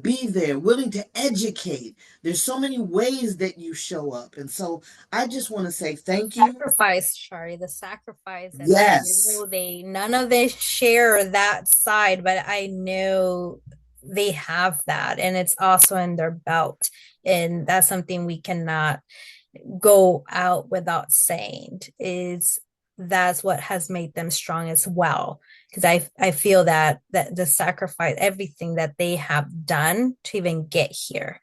be there, willing to educate. There's so many ways that you show up. And so I just want to say thank you. Sacrifice, Shari, the sacrifice. And I Yes. know none of they share that side, but I know they have that, and it's also in their belt. And that's something we cannot go out without saying is that's what has made them strong as well, because I feel that the sacrifice, everything that they have done to even get here,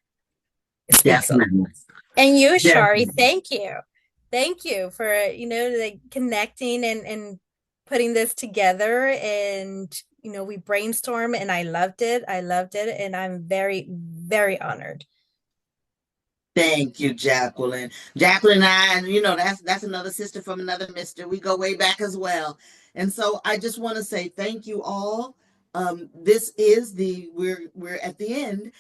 speaks a lot. Definitely. And you, Shari, Definitely. thank you for like connecting and putting this together. And we brainstorm, and I loved it, and I'm very, very honored. Thank you, Jacqueline. Jacqueline and I, and that's another sister from another mister. We go way back as well. And so I just want to say thank you all. This is we're at the end.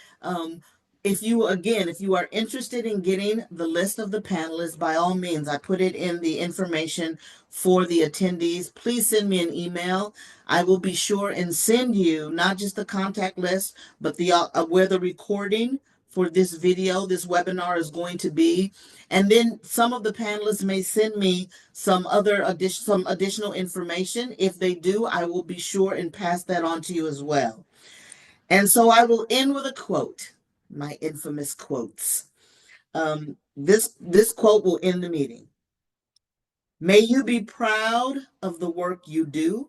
If you are interested in getting the list of the panelists, by all means, I put it in the information for the attendees. Please send me an email. I will be sure and send you not just the contact list, but the where the recording for this video, this webinar is going to be. And then some of the panelists may send me some additional information. If they do, I will be sure and pass that on to you as well. And so I will end with a quote, my infamous quotes. This quote will end the meeting. May you be proud of the work you do,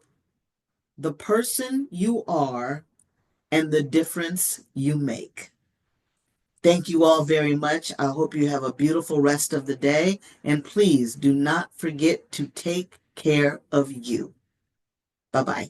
the person you are, and the difference you make. Thank you all very much. I hope you have a beautiful rest of the day. And please do not forget to take care of you. Bye-bye.